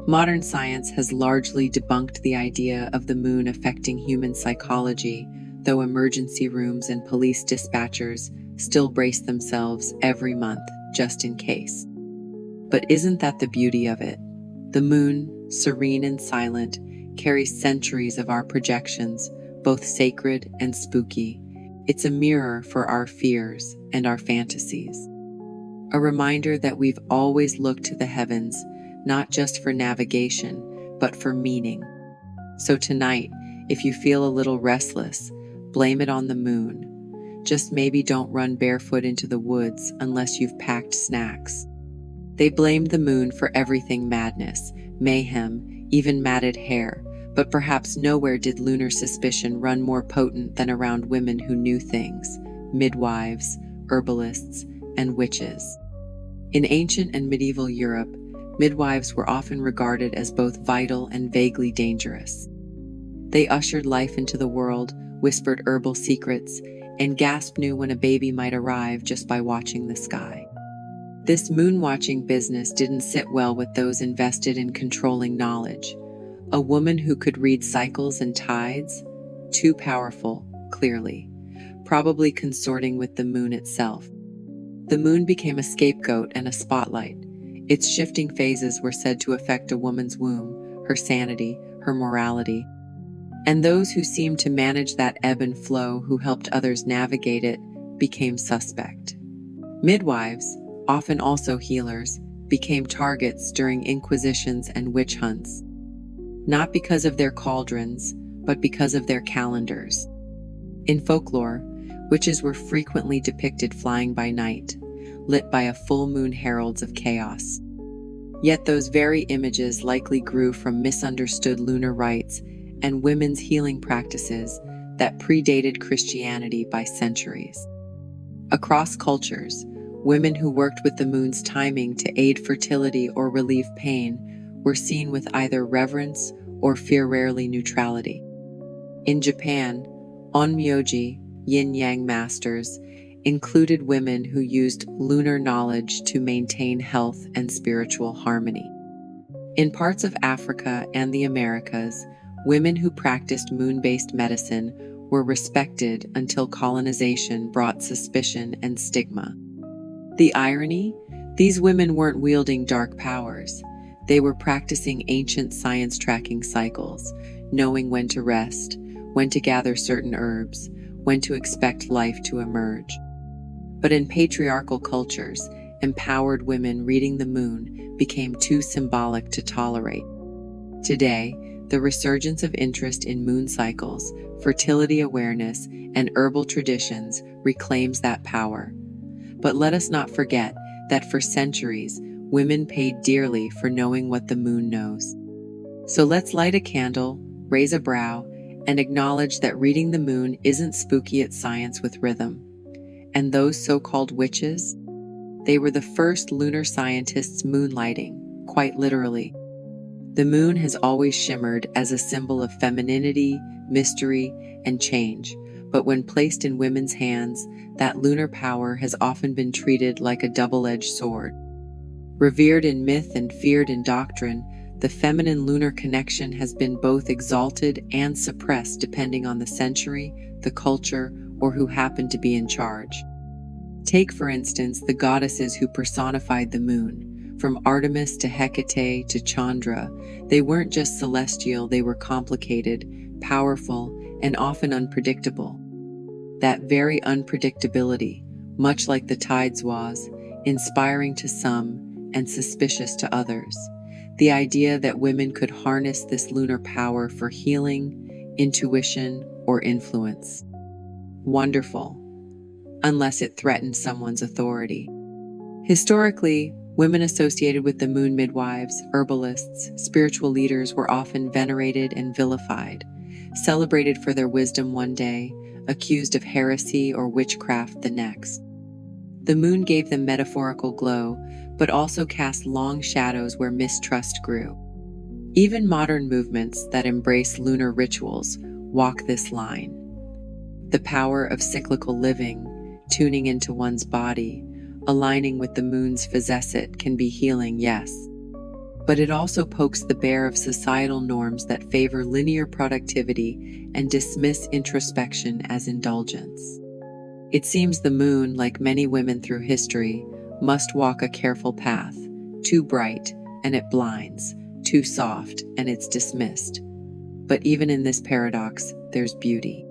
Modern science has largely debunked the idea of the moon affecting human psychology, though emergency rooms and police dispatchers still brace themselves every month just in case. But isn't that the beauty of it? The moon, serene and silent, carries centuries of our projections, both sacred and spooky. It's a mirror for our fears and our fantasies. A reminder that we've always looked to the heavens, not just for navigation, but for meaning. So tonight, if you feel a little restless, blame it on the moon. Just maybe don't run barefoot into the woods unless you've packed snacks. They blamed the moon for everything: madness, mayhem, even matted hair. But perhaps nowhere did lunar suspicion run more potent than around women who knew things: midwives, herbalists, and witches. In ancient and medieval Europe, midwives were often regarded as both vital and vaguely dangerous. They ushered life into the world, whispered herbal secrets, and gasped knew when a baby might arrive just by watching the sky. This moon-watching business didn't sit well with those invested in controlling knowledge. A woman who could read cycles and tides? Too powerful, clearly, probably consorting with the moon itself. The moon became a scapegoat and a spotlight. Its shifting phases were said to affect a woman's womb, her sanity, her morality. And those who seemed to manage that ebb and flow, who helped others navigate it, became suspect. Midwives, often also healers, became targets during inquisitions and witch hunts. Not because of their cauldrons, but because of their calendars. In folklore, witches were frequently depicted flying by night, lit by a full moon, heralds of chaos. Yet those very images likely grew from misunderstood lunar rites and women's healing practices that predated Christianity by centuries. Across cultures, women who worked with the moon's timing to aid fertility or relieve pain were seen with either reverence or fear, rarely neutrality. In Japan, onmyoji, yin-yang masters, included women who used lunar knowledge to maintain health and spiritual harmony. In parts of Africa and the Americas, women who practiced moon-based medicine were respected until colonization brought suspicion and stigma. The irony? These women weren't wielding dark powers. They were practicing ancient science tracking cycles, knowing when to rest, when to gather certain herbs, when to expect life to emerge. But in patriarchal cultures, empowered women reading the moon became too symbolic to tolerate. Today, the resurgence of interest in moon cycles, fertility awareness, and herbal traditions reclaims that power. But let us not forget that for centuries, women paid dearly for knowing what the moon knows. So let's light a candle, raise a brow, and acknowledge that reading the moon isn't spooky, it's science with rhythm. And those so-called witches? They were the first lunar scientists moonlighting, quite literally. The moon has always shimmered as a symbol of femininity, mystery, and change, but when placed in women's hands, that lunar power has often been treated like a double-edged sword. Revered in myth and feared in doctrine, the feminine-lunar connection has been both exalted and suppressed depending on the century, the culture, or who happened to be in charge. Take, for instance, the goddesses who personified the moon. From Artemis to Hecate to Chandra, they weren't just celestial, they were complicated, powerful, and often unpredictable. That very unpredictability, much like the tides was, inspiring to some and suspicious to others. The idea that women could harness this lunar power for healing, intuition, or influence. Wonderful, unless it threatened someone's authority. Historically, women associated with the moon, midwives, herbalists, spiritual leaders, were often venerated and vilified, celebrated for their wisdom one day, accused of heresy or witchcraft the next. The moon gave them metaphorical glow, but also cast long shadows where mistrust grew. Even modern movements that embrace lunar rituals walk this line. The power of cyclical living, tuning into one's body, aligning with the moon's phaseset can be healing, yes. But it also pokes the bear of societal norms that favor linear productivity and dismiss introspection as indulgence. It seems the moon, like many women through history, must walk a careful path. Too bright, and it blinds. Too soft, and it's dismissed. But even in this paradox, there's beauty.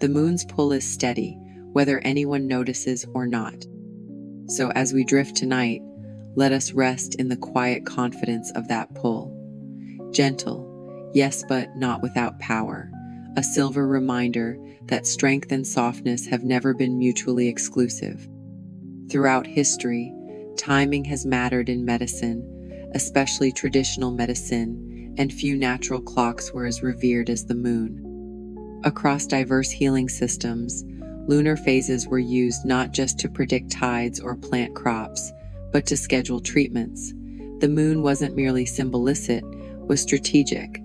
The moon's pull is steady, whether anyone notices or not. So as we drift tonight, let us rest in the quiet confidence of that pull. Gentle, yes, but not without power. A silver reminder that strength and softness have never been mutually exclusive. Throughout history, timing has mattered in medicine, especially traditional medicine, and few natural clocks were as revered as the moon. Across diverse healing systems, lunar phases were used not just to predict tides or plant crops, but to schedule treatments. The moon wasn't merely symbolic, it was strategic.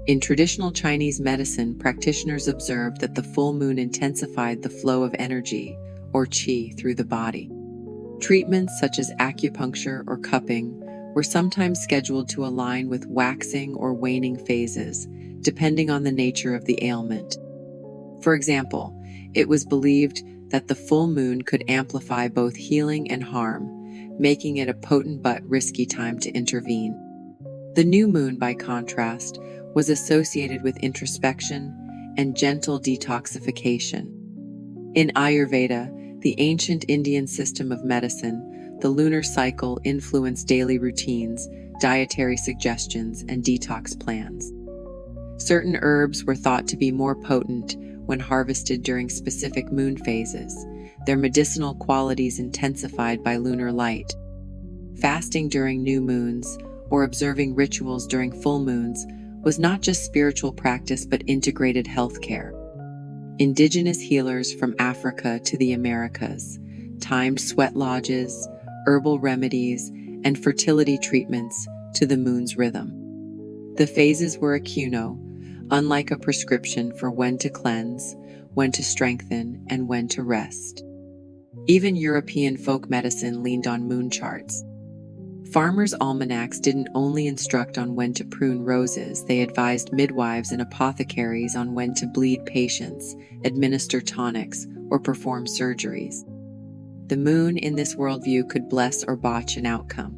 In traditional Chinese medicine, practitioners observed that the full moon intensified the flow of energy, or qi, through the body. Treatments such as acupuncture or cupping were sometimes scheduled to align with waxing or waning phases, depending on the nature of the ailment. For example, it was believed that the full moon could amplify both healing and harm, making it a potent but risky time to intervene. The new moon, by contrast, was associated with introspection and gentle detoxification. In Ayurveda, the ancient Indian system of medicine, the lunar cycle influenced daily routines, dietary suggestions, and detox plans. Certain herbs were thought to be more potent when harvested during specific moon phases, their medicinal qualities intensified by lunar light. Fasting during new moons or observing rituals during full moons was not just spiritual practice but integrated healthcare. Indigenous healers from Africa to the Americas timed sweat lodges, herbal remedies, and fertility treatments to the moon's rhythm. The phases were a kuno, unlike a prescription for when to cleanse, when to strengthen, and when to rest. Even European folk medicine leaned on moon charts. Farmers' almanacs didn't only instruct on when to prune roses, they advised midwives and apothecaries on when to bleed patients, administer tonics, or perform surgeries. The moon in this worldview could bless or botch an outcome.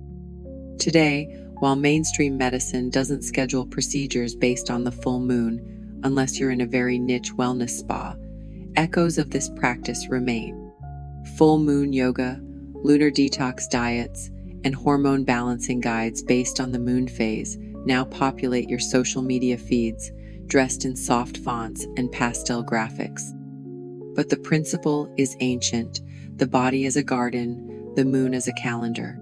Today, while mainstream medicine doesn't schedule procedures based on the full moon, unless you're in a very niche wellness spa, echoes of this practice remain. Full moon yoga, lunar detox diets, and hormone balancing guides based on the moon phase now populate your social media feeds, dressed in soft fonts and pastel graphics. But the principle is ancient: the body as a garden, the moon as a calendar.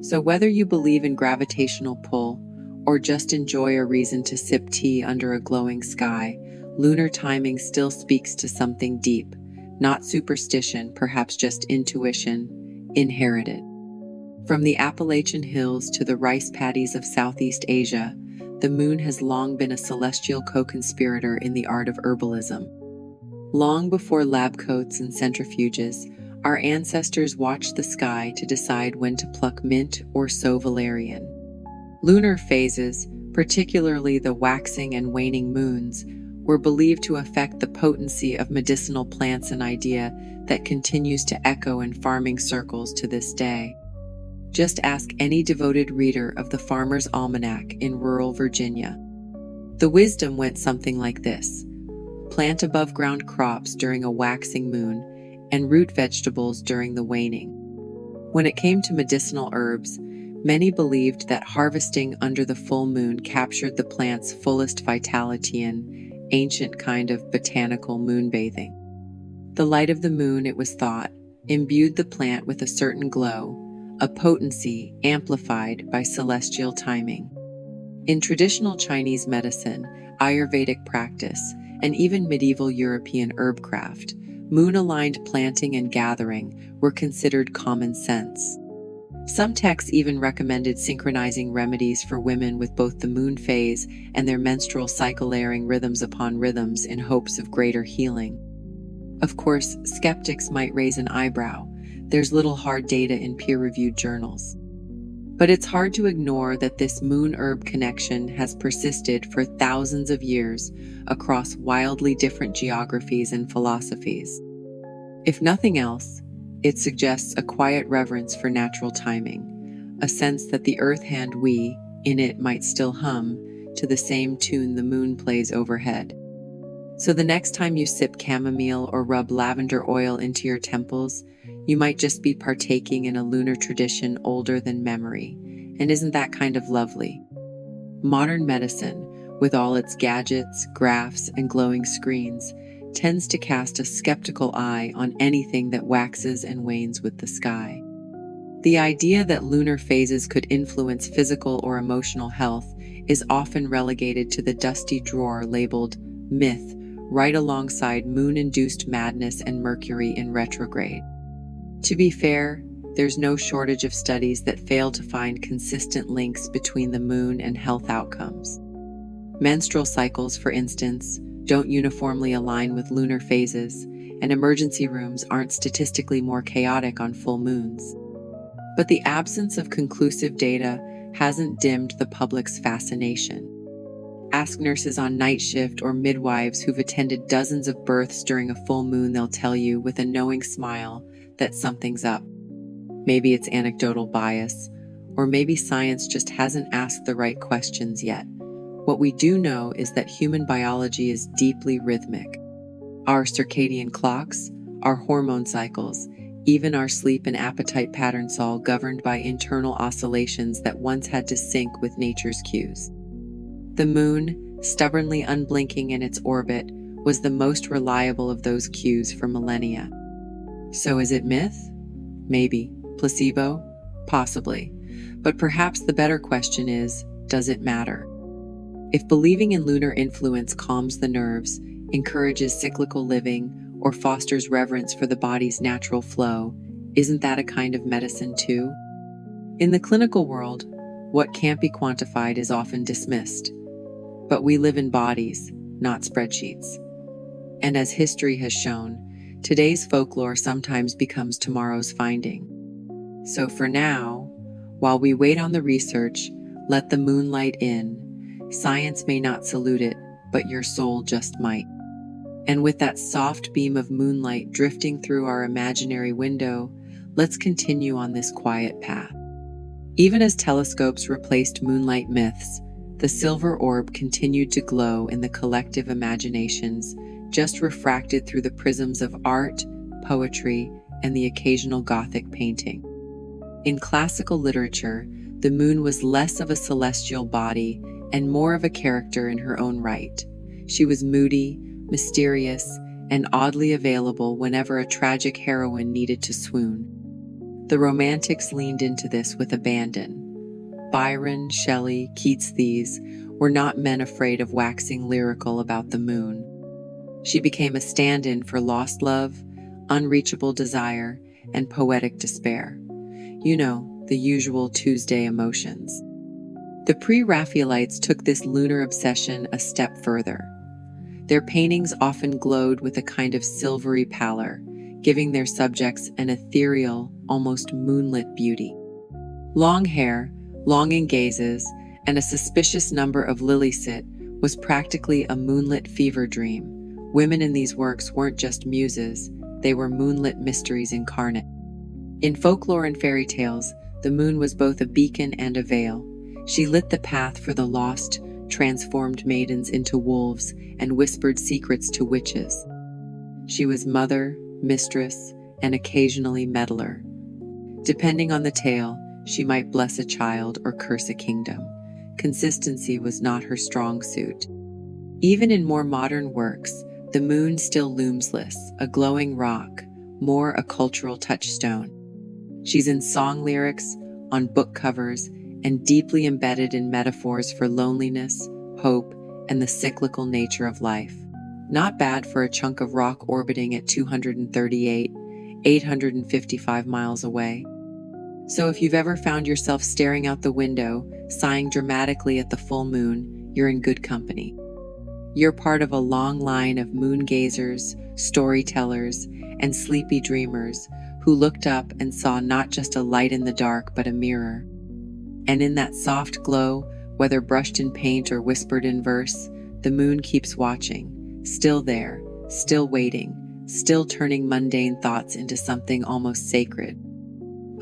So whether you believe in gravitational pull or just enjoy a reason to sip tea under a glowing sky, lunar timing still speaks to something deep, not superstition, perhaps just intuition, inherited. From the Appalachian Hills to the rice paddies of Southeast Asia, the moon has long been a celestial co-conspirator in the art of herbalism. Long before lab coats and centrifuges, our ancestors watched the sky to decide when to pluck mint or sow valerian. Lunar phases, particularly the waxing and waning moons, were believed to affect the potency of medicinal plants, an idea that continues to echo in farming circles to this day. Just ask any devoted reader of the Farmer's Almanac in rural Virginia. The wisdom went something like this: plant above-ground crops during a waxing moon and root vegetables during the waning. When it came to medicinal herbs, many believed that harvesting under the full moon captured the plant's fullest vitality, an ancient kind of botanical moonbathing. The light of the moon, it was thought, imbued the plant with a certain glow, a potency amplified by celestial timing. In traditional Chinese medicine, Ayurvedic practice, and even medieval European herbcraft, moon-aligned planting and gathering were considered common sense. Some texts even recommended synchronizing remedies for women with both the moon phase and their menstrual cycle, layering rhythms upon rhythms in hopes of greater healing. Of course, skeptics might raise an eyebrow. There's little hard data in peer-reviewed journals. But it's hard to ignore that this moon-herb connection has persisted for thousands of years across wildly different geographies and philosophies. If nothing else, it suggests a quiet reverence for natural timing, a sense that the earth hand we, in it, might still hum to the same tune the moon plays overhead. So the next time you sip chamomile or rub lavender oil into your temples, you might just be partaking in a lunar tradition older than memory. And isn't that kind of lovely? Modern medicine, with all its gadgets, graphs, and glowing screens, tends to cast a skeptical eye on anything that waxes and wanes with the sky. The idea that lunar phases could influence physical or emotional health is often relegated to the dusty drawer labeled myth, right alongside moon-induced madness and Mercury in retrograde. To be fair, there's no shortage of studies that fail to find consistent links between the moon and health outcomes. Menstrual cycles, for instance, don't uniformly align with lunar phases, and emergency rooms aren't statistically more chaotic on full moons. But the absence of conclusive data hasn't dimmed the public's fascination. Ask nurses on night shift or midwives who've attended dozens of births during a full moon, they'll tell you with a knowing smile that something's up. Maybe it's anecdotal bias, or maybe science just hasn't asked the right questions yet. What we do know is that human biology is deeply rhythmic. Our circadian clocks, our hormone cycles, even our sleep and appetite patterns, all governed by internal oscillations that once had to sync with nature's cues. The moon, stubbornly unblinking in its orbit, was the most reliable of those cues for millennia. So is it myth? Maybe. Placebo? Possibly. But perhaps the better question is, does it matter? If believing in lunar influence calms the nerves, encourages cyclical living, or fosters reverence for the body's natural flow, isn't that a kind of medicine too? In the clinical world, what can't be quantified is often dismissed. But we live in bodies, not spreadsheets. And as history has shown, today's folklore sometimes becomes tomorrow's finding. So for now, while we wait on the research, let the moonlight in. Science may not salute it, but your soul just might. And with that soft beam of moonlight drifting through our imaginary window, let's continue on this quiet path. Even as telescopes replaced moonlight myths, the silver orb continued to glow in the collective imaginations, just refracted through the prisms of art, poetry, and the occasional Gothic painting. In classical literature, the moon was less of a celestial body and more of a character in her own right. She was moody, mysterious, and oddly available whenever a tragic heroine needed to swoon. The Romantics leaned into this with abandon. Byron, Shelley, Keats, these were not men afraid of waxing lyrical about the moon. She became a stand-in for lost love, unreachable desire, and poetic despair. You know, the usual Tuesday emotions. The pre-Raphaelites took this lunar obsession a step further. Their paintings often glowed with a kind of silvery pallor, giving their subjects an ethereal, almost moonlit beauty. Long hair, longing gazes, and a suspicious number of lily-sit was practically a moonlit fever dream. Women in these works weren't just muses, they were moonlit mysteries incarnate. In folklore and fairy tales, the moon was both a beacon and a veil. She lit the path for the lost, transformed maidens into wolves, and whispered secrets to witches. She was mother, mistress, and occasionally meddler. Depending on the tale, she might bless a child or curse a kingdom. Consistency was not her strong suit. Even in more modern works, the moon still looms a glowing rock, more a cultural touchstone. She's in song lyrics, on book covers, and deeply embedded in metaphors for loneliness, hope, and the cyclical nature of life. Not bad for a chunk of rock orbiting at 855 miles away. So if you've ever found yourself staring out the window, sighing dramatically at the full moon, you're in good company. You're part of a long line of moon gazers, storytellers, and sleepy dreamers who looked up and saw not just a light in the dark, but a mirror. And in that soft glow, whether brushed in paint or whispered in verse, the moon keeps watching, still there, still waiting, still turning mundane thoughts into something almost sacred.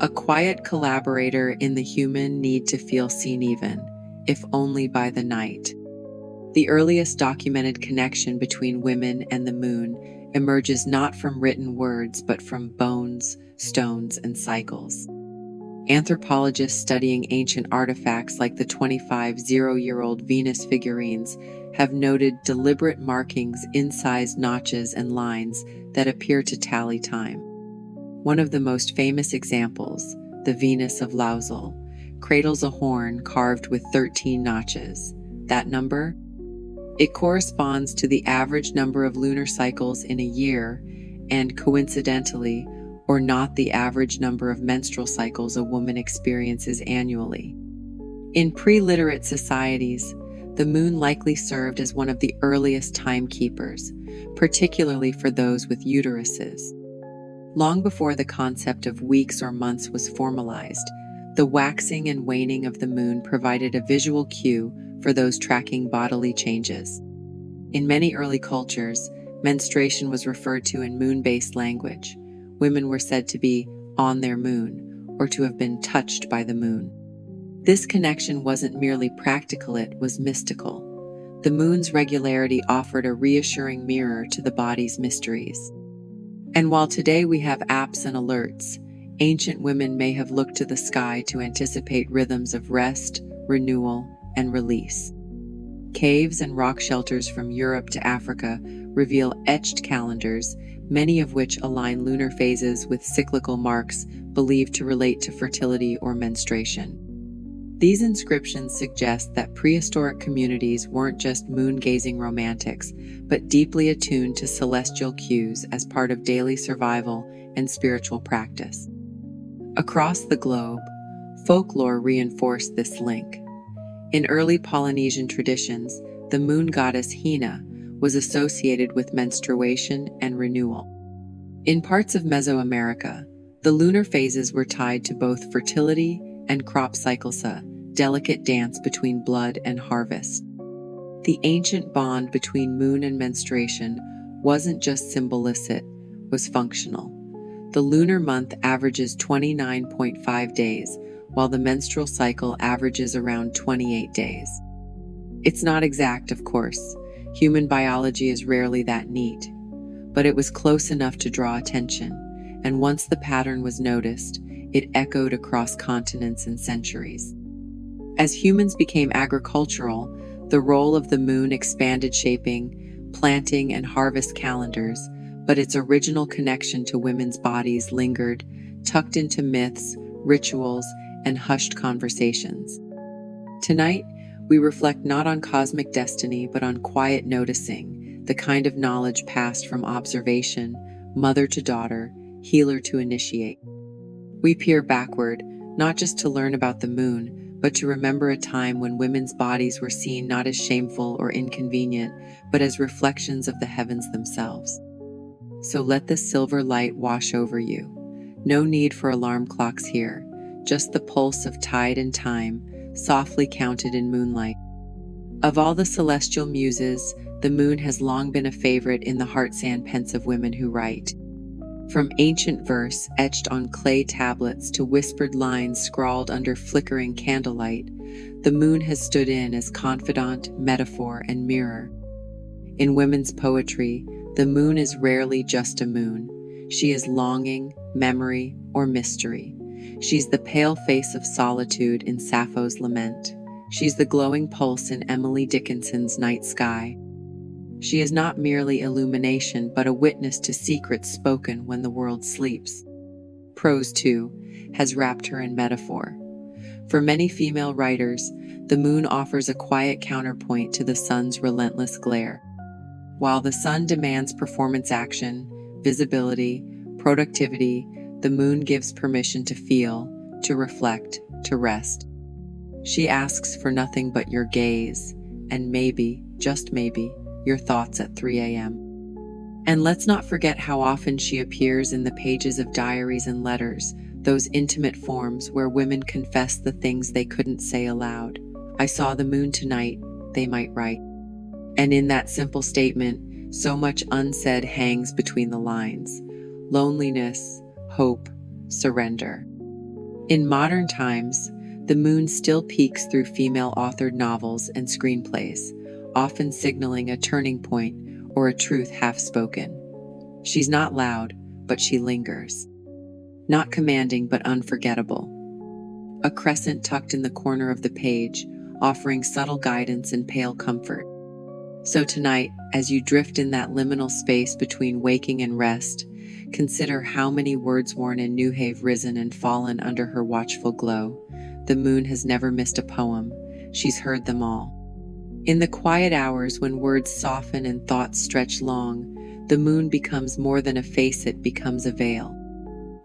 A quiet collaborator in the human need to feel seen even, if only by the night. The earliest documented connection between women and the moon emerges not from written words but from bones, stones, and cycles. Anthropologists studying ancient artifacts like the 25-year-old Venus figurines have noted deliberate markings, incised notches, and lines that appear to tally time. One of the most famous examples, the Venus of Lausel, cradles a horn carved with 13 notches. That number? It corresponds to the average number of lunar cycles in a year and, coincidentally, or not, the average number of menstrual cycles a woman experiences annually. In pre-literate societies, the moon likely served as one of the earliest timekeepers, particularly for those with uteruses. Long before the concept of weeks or months was formalized, the waxing and waning of the moon provided a visual cue for those tracking bodily changes. In many early cultures, menstruation was referred to in moon-based language. Women were said to be on their moon, or to have been touched by the moon. This connection wasn't merely practical, it was mystical. The moon's regularity offered a reassuring mirror to the body's mysteries. And while today we have apps and alerts, ancient women may have looked to the sky to anticipate rhythms of rest, renewal, and release. Caves and rock shelters from Europe to Africa reveal etched calendars, many of which align lunar phases with cyclical marks believed to relate to fertility or menstruation. These inscriptions suggest that prehistoric communities weren't just moon-gazing romantics, but deeply attuned to celestial cues as part of daily survival and spiritual practice. Across the globe, folklore reinforced this link. In early Polynesian traditions, the moon goddess Hina was associated with menstruation and renewal. In parts of Mesoamerica, the lunar phases were tied to both fertility and crop cycles, a delicate dance between blood and harvest. The ancient bond between moon and menstruation wasn't just symbolistic, it was functional. The lunar month averages 29.5 days, while the menstrual cycle averages around 28 days. It's not exact, of course. Human biology is rarely that neat. But it was close enough to draw attention, and once the pattern was noticed, it echoed across continents and centuries. As humans became agricultural, the role of the moon expanded, shaping planting and harvest calendars, but its original connection to women's bodies lingered, tucked into myths, rituals, and hushed conversations. Tonight, we reflect not on cosmic destiny, but on quiet noticing, the kind of knowledge passed from observation, mother to daughter, healer to initiate. We peer backward, not just to learn about the moon, but to remember a time when women's bodies were seen not as shameful or inconvenient, but as reflections of the heavens themselves. So let the silver light wash over you. No need for alarm clocks here, just the pulse of tide and time, softly counted in moonlight. Of all the celestial muses, the moon has long been a favorite in the heart-sand pensive women who write. From ancient verse etched on clay tablets to whispered lines scrawled under flickering candlelight, the moon has stood in as confidant, metaphor, and mirror. In women's poetry, the moon is rarely just a moon. She is longing, memory, or mystery. She's the pale face of solitude in Sappho's Lament. She's the glowing pulse in Emily Dickinson's Night Sky. She is not merely illumination, but a witness to secrets spoken when the world sleeps. Prose, too, has wrapped her in metaphor. For many female writers, the moon offers a quiet counterpoint to the sun's relentless glare. While the sun demands performance action, visibility, productivity, the moon gives permission to feel, to reflect, to rest. She asks for nothing but your gaze, and maybe, just maybe, your thoughts at 3 a.m. And let's not forget how often she appears in the pages of diaries and letters, those intimate forms where women confess the things they couldn't say aloud. I saw the moon tonight, they might write. And in that simple statement, so much unsaid hangs between the lines. Loneliness, hope, surrender. In modern times, the moon still peeks through female-authored novels and screenplays, often signaling a turning point or a truth half-spoken. She's not loud, but she lingers. Not commanding, but unforgettable. A crescent tucked in the corner of the page, offering subtle guidance and pale comfort. So tonight, as you drift in that liminal space between waking and rest, consider how many words worn in new have risen and fallen under her watchful glow. The moon has never missed a poem. She's heard them all. In the quiet hours when words soften and thoughts stretch long, the moon becomes more than a face, it becomes a veil.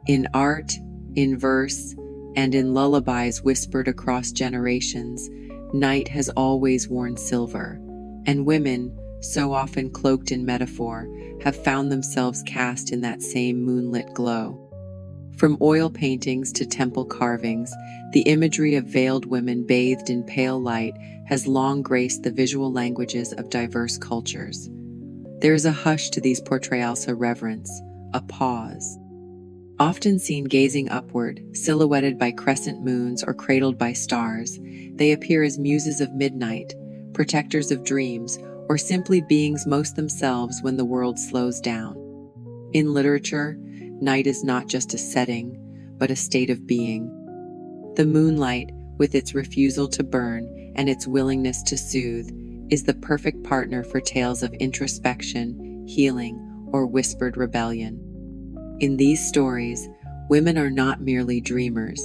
In art, in verse, and in lullabies whispered across generations, night has always worn silver, and women, so often cloaked in metaphor, have found themselves cast in that same moonlit glow. From oil paintings to temple carvings, the imagery of veiled women bathed in pale light has long graced the visual languages of diverse cultures. There is a hush to these portrayals, a reverence, a pause. Often seen gazing upward, silhouetted by crescent moons or cradled by stars, they appear as muses of midnight, protectors of dreams, or simply beings most themselves when the world slows down. In literature, night is not just a setting, but a state of being. The moonlight, with its refusal to burn and its willingness to soothe, is the perfect partner for tales of introspection, healing, or whispered rebellion. In these stories, women are not merely dreamers.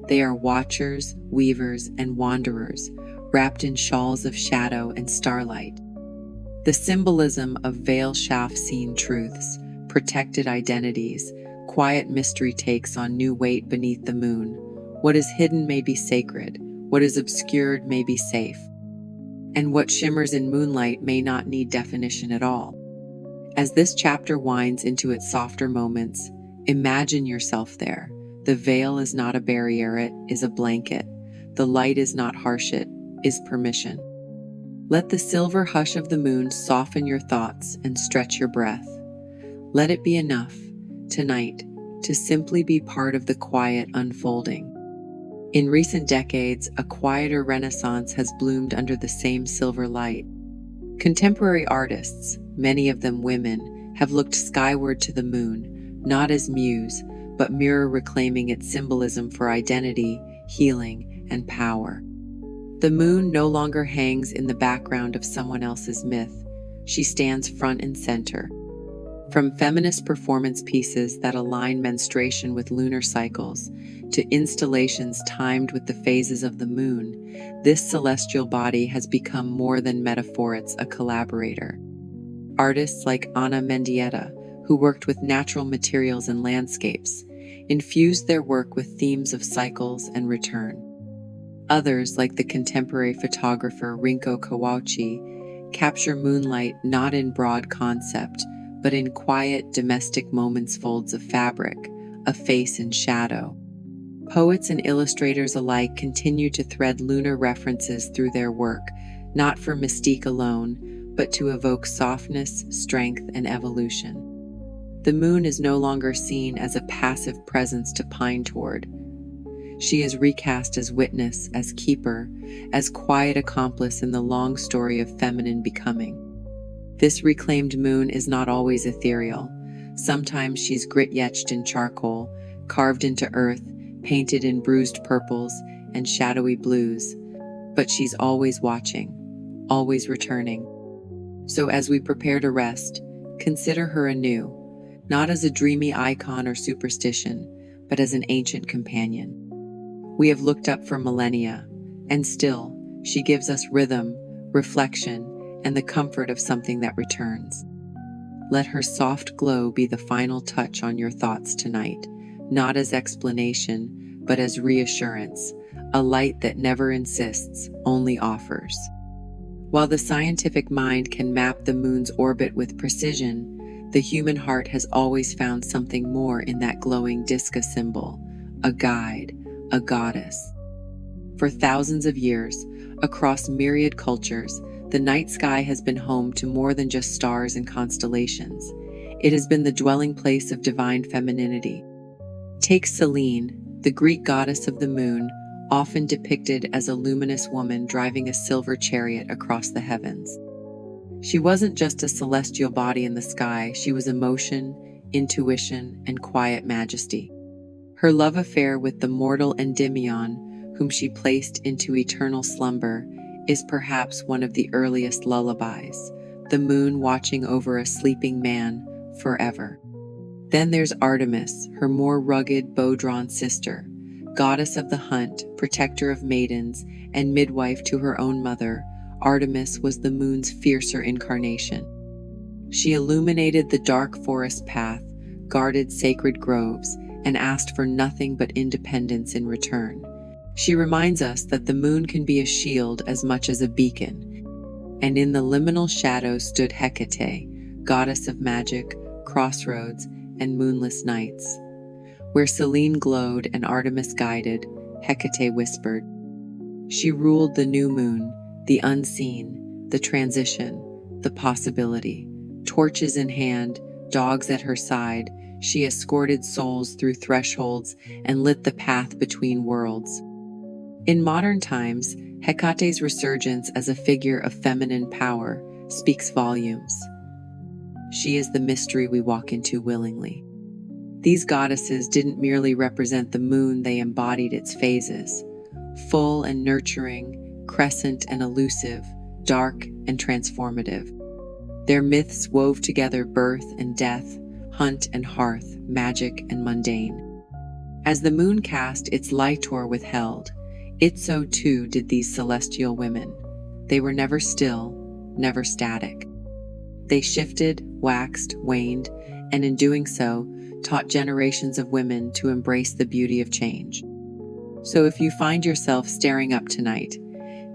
They are watchers, weavers, and wanderers, wrapped in shawls of shadow and starlight. The symbolism of veil-seen truths, protected identities, quiet mystery takes on new weight beneath the moon. What is hidden may be sacred, what is obscured may be safe, and what shimmers in moonlight may not need definition at all. As this chapter winds into its softer moments, imagine yourself there. The veil is not a barrier, it is a blanket. The light is not harsh, it is permission. Let the silver hush of the moon soften your thoughts and stretch your breath. Let it be enough, tonight, to simply be part of the quiet unfolding. In recent decades, a quieter renaissance has bloomed under the same silver light. Contemporary artists, many of them women, have looked skyward to the moon, not as muse, but mirror reclaiming its symbolism for identity, healing, and power. The moon no longer hangs in the background of someone else's myth. She stands front and center. From feminist performance pieces that align menstruation with lunar cycles, to installations timed with the phases of the moon, this celestial body has become more than metaphor, it's a collaborator. Artists like Ana Mendieta, who worked with natural materials and landscapes, infused their work with themes of cycles and return. Others, like the contemporary photographer Rinko Kawauchi, capture moonlight not in broad concept, but in quiet, domestic moments, folds of fabric, a face in shadow. Poets and illustrators alike continue to thread lunar references through their work, not for mystique alone, but to evoke softness, strength, and evolution. The moon is no longer seen as a passive presence to pine toward. She is recast as witness, as keeper, as quiet accomplice in the long story of feminine becoming. This reclaimed moon is not always ethereal. Sometimes she's grit-etched in charcoal, carved into earth, painted in bruised purples and shadowy blues, but she's always watching, always returning. So as we prepare to rest, consider her anew, not as a dreamy icon or superstition, but as an ancient companion. We have looked up for millennia, and still, she gives us rhythm, reflection, and the comfort of something that returns. Let her soft glow be the final touch on your thoughts tonight, not as explanation, but as reassurance, a light that never insists, only offers. While the scientific mind can map the moon's orbit with precision, the human heart has always found something more in that glowing disk, a symbol, a guide, a goddess. For thousands of years, across myriad cultures, the night sky has been home to more than just stars and constellations. It has been the dwelling place of divine femininity. Take Selene, the Greek goddess of the moon, often depicted as a luminous woman driving a silver chariot across the heavens. She wasn't just a celestial body in the sky, she was emotion, intuition, and quiet majesty. Her love affair with the mortal Endymion, whom she placed into eternal slumber, is perhaps one of the earliest lullabies, the moon watching over a sleeping man forever. Then there's Artemis, her more rugged, bow-drawn sister, goddess of the hunt, protector of maidens, and midwife to her own mother. Artemis was the moon's fiercer incarnation. She illuminated the dark forest path, guarded sacred groves, and asked for nothing but independence in return. She reminds us that the moon can be a shield as much as a beacon. And in the liminal shadows stood Hecate, goddess of magic, crossroads, and moonless nights. Where Selene glowed and Artemis guided, Hecate whispered. She ruled the new moon, the unseen, the transition, the possibility. Torches in hand, dogs at her side, she escorted souls through thresholds and lit the path between worlds. In modern times, Hecate's resurgence as a figure of feminine power speaks volumes. She is the mystery we walk into willingly. These goddesses didn't merely represent the moon, they embodied its phases. Full and nurturing, crescent and elusive, dark and transformative. Their myths wove together birth and death, hunt and hearth, magic and mundane. As the moon cast its light or withheld, it so too did these celestial women. They were never still, never static. They shifted, waxed, waned, and in doing so, taught generations of women to embrace the beauty of change. So if you find yourself staring up tonight,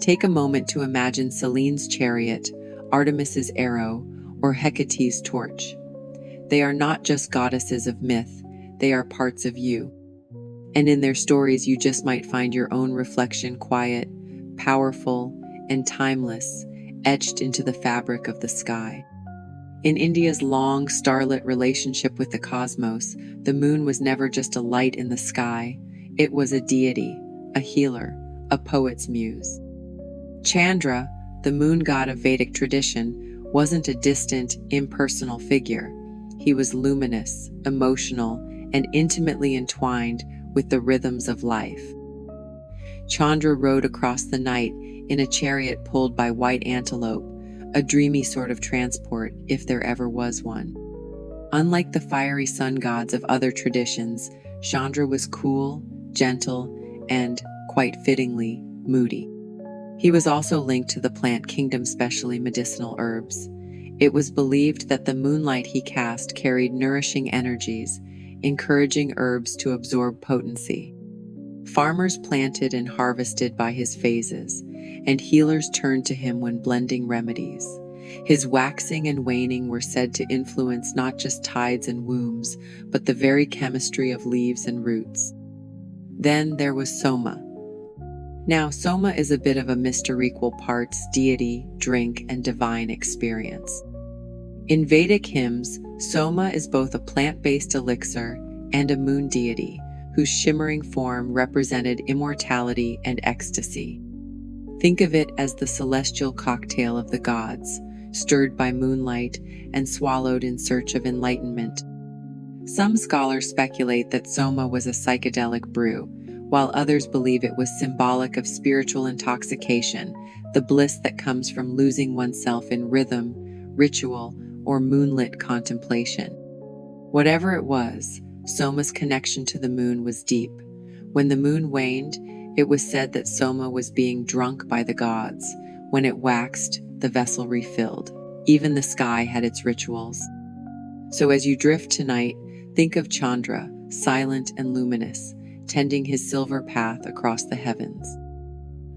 take a moment to imagine Selene's chariot, Artemis's arrow, or Hecate's torch. They are not just goddesses of myth, they are parts of you. And in their stories, you just might find your own reflection, quiet, powerful, and timeless, etched into the fabric of the sky. In India's long, starlit relationship with the cosmos, the moon was never just a light in the sky. It was a deity, a healer, a poet's muse. Chandra, the moon god of Vedic tradition, wasn't a distant, impersonal figure. He was luminous, emotional, and intimately entwined with the rhythms of life. Chandra rode across the night in a chariot pulled by white antelope, a dreamy sort of transport, if there ever was one. Unlike the fiery sun gods of other traditions, Chandra was cool, gentle, and, quite fittingly, moody. He was also linked to the plant kingdom, especially medicinal herbs. It was believed that the moonlight he cast carried nourishing energies, encouraging herbs to absorb potency. Farmers planted and harvested by his phases, and healers turned to him when blending remedies. His waxing and waning were said to influence not just tides and wombs, but the very chemistry of leaves and roots. Then there was Soma. Now, Soma is a bit of a Mr. Equal parts deity, drink, and divine experience. In Vedic hymns, Soma is both a plant-based elixir and a moon deity, whose shimmering form represented immortality and ecstasy. Think of it as the celestial cocktail of the gods, stirred by moonlight and swallowed in search of enlightenment. Some scholars speculate that Soma was a psychedelic brew, while others believe it was symbolic of spiritual intoxication, the bliss that comes from losing oneself in rhythm, ritual, or moonlit contemplation. Whatever it was, Soma's connection to the moon was deep. When the moon waned, it was said that Soma was being drunk by the gods. When it waxed, the vessel refilled. Even the sky had its rituals. So as you drift tonight, think of Chandra, silent and luminous, tending his silver path across the heavens.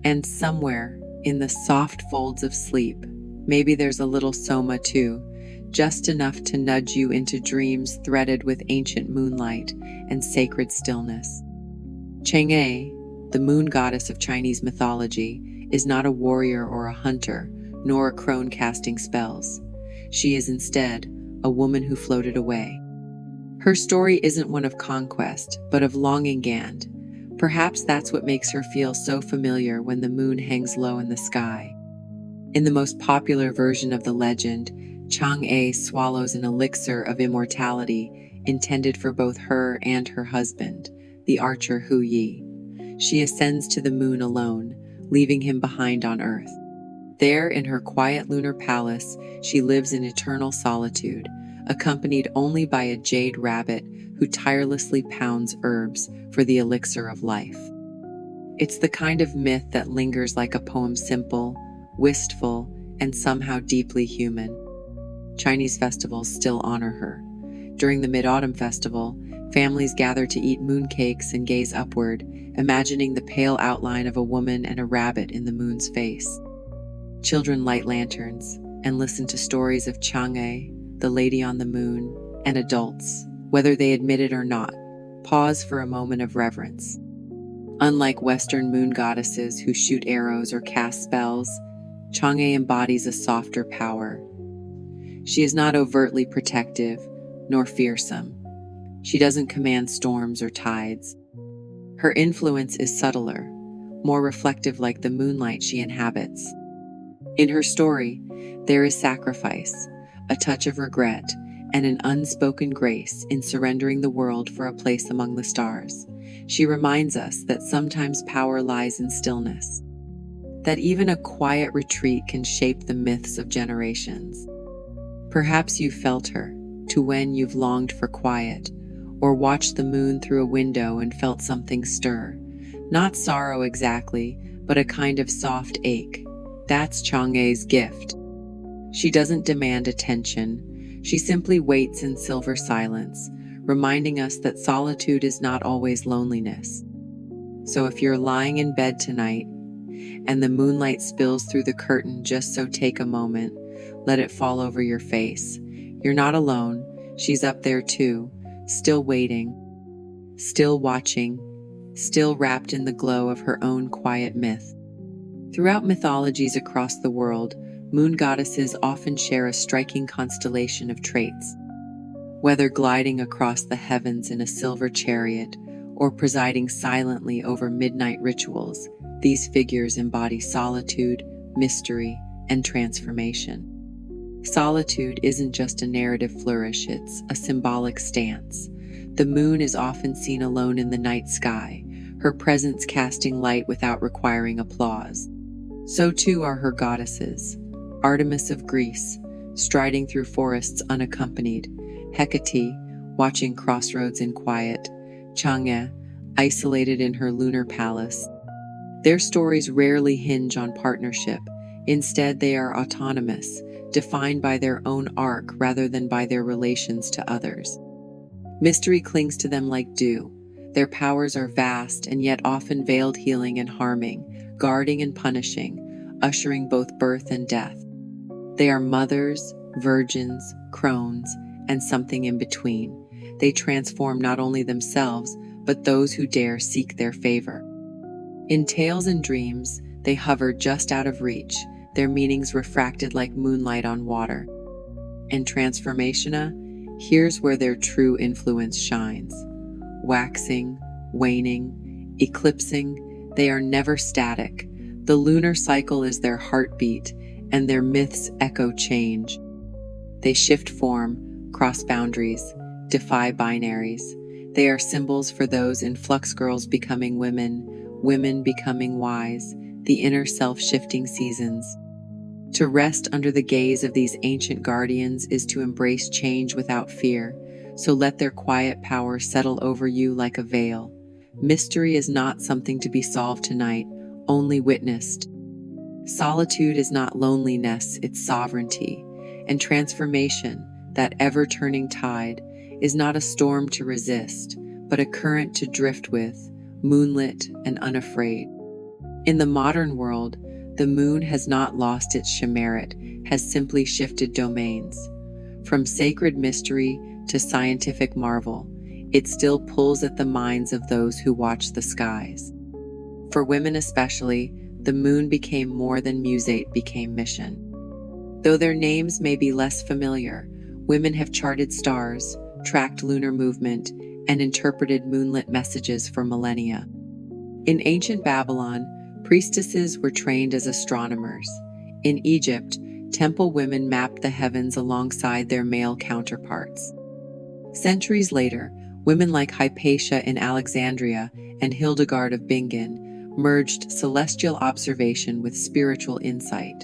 And somewhere, in the soft folds of sleep, maybe there's a little Soma too, just enough to nudge you into dreams threaded with ancient moonlight and sacred stillness. Chang'e, the moon goddess of Chinese mythology, is not a warrior or a hunter, nor a crone casting spells. She is instead a woman who floated away. Her story isn't one of conquest, but of longing, and perhaps that's what makes her feel so familiar when the moon hangs low in the sky. In the most popular version of the legend, Chang'e swallows an elixir of immortality intended for both her and her husband, the archer Hu Yi. She ascends to the moon alone, leaving him behind on Earth. There, in her quiet lunar palace, she lives in eternal solitude, accompanied only by a jade rabbit who tirelessly pounds herbs for the elixir of life. It's the kind of myth that lingers like a poem, simple, wistful, and somehow deeply human. Chinese festivals still honor her. During the Mid-Autumn Festival, families gather to eat mooncakes and gaze upward, imagining the pale outline of a woman and a rabbit in the moon's face. Children light lanterns and listen to stories of Chang'e, the lady on the moon, and adults, whether they admit it or not, pause for a moment of reverence. Unlike Western moon goddesses who shoot arrows or cast spells, Chang'e embodies a softer power. She is not overtly protective, nor fearsome. She doesn't command storms or tides. Her influence is subtler, more reflective, like the moonlight she inhabits. In her story, there is sacrifice, a touch of regret, and an unspoken grace in surrendering the world for a place among the stars. She reminds us that sometimes power lies in stillness. that even a quiet retreat can shape the myths of generations. Perhaps you felt her, to when you've longed for quiet, or watched the moon through a window and felt something stir. Not sorrow exactly, but a kind of soft ache. That's Chang'e's gift. She doesn't demand attention. She simply waits in silver silence, reminding us that solitude is not always loneliness. So if you're lying in bed tonight and the moonlight spills through the curtain, just so take a moment, let it fall over your face. You're not alone. She's up there too, still waiting, still watching, still wrapped in the glow of her own quiet myth. Throughout mythologies across the world, moon goddesses often share a striking constellation of traits. Whether gliding across the heavens in a silver chariot or presiding silently over midnight rituals, these figures embody solitude, mystery, and transformation. Solitude isn't just a narrative flourish, it's a symbolic stance. The moon is often seen alone in the night sky, her presence casting light without requiring applause. So too are her goddesses. Artemis of Greece, striding through forests unaccompanied; Hecate, watching crossroads in quiet; Chang'e, isolated in her lunar palace. Their stories rarely hinge on partnership. Instead, they are autonomous, defined by their own arc rather than by their relations to others. Mystery clings to them like dew. Their powers are vast and yet often veiled, healing and harming, guarding and punishing, ushering both birth and death. They are mothers, virgins, crones, and something in between. They transform not only themselves, but those who dare seek their favor. In tales and dreams, they hover just out of reach, their meanings refracted like moonlight on water. In Transformationa, here's where their true influence shines. Waxing, waning, eclipsing, they are never static. The lunar cycle is their heartbeat, and their myths echo change. They shift form, cross boundaries, defy binaries. They are symbols for those in flux, girls becoming women, women becoming wise, the inner self shifting seasons. To rest under the gaze of these ancient guardians is to embrace change without fear, so let their quiet power settle over you like a veil. Mystery is not something to be solved tonight, only witnessed. Solitude is not loneliness, it's sovereignty. And transformation, that ever-turning tide, is not a storm to resist, but a current to drift with, moonlit and unafraid. In the modern world, the moon has not lost its chimeric, has simply shifted domains. From sacred mystery to scientific marvel, it still pulls at the minds of those who watch the skies. For women especially, the moon became more than muse, it became mission. Though their names may be less familiar, women have charted stars, tracked lunar movement, and interpreted moonlit messages for millennia. In ancient Babylon, priestesses were trained as astronomers. In Egypt, temple women mapped the heavens alongside their male counterparts. Centuries later, women like Hypatia in Alexandria and Hildegard of Bingen merged celestial observation with spiritual insight.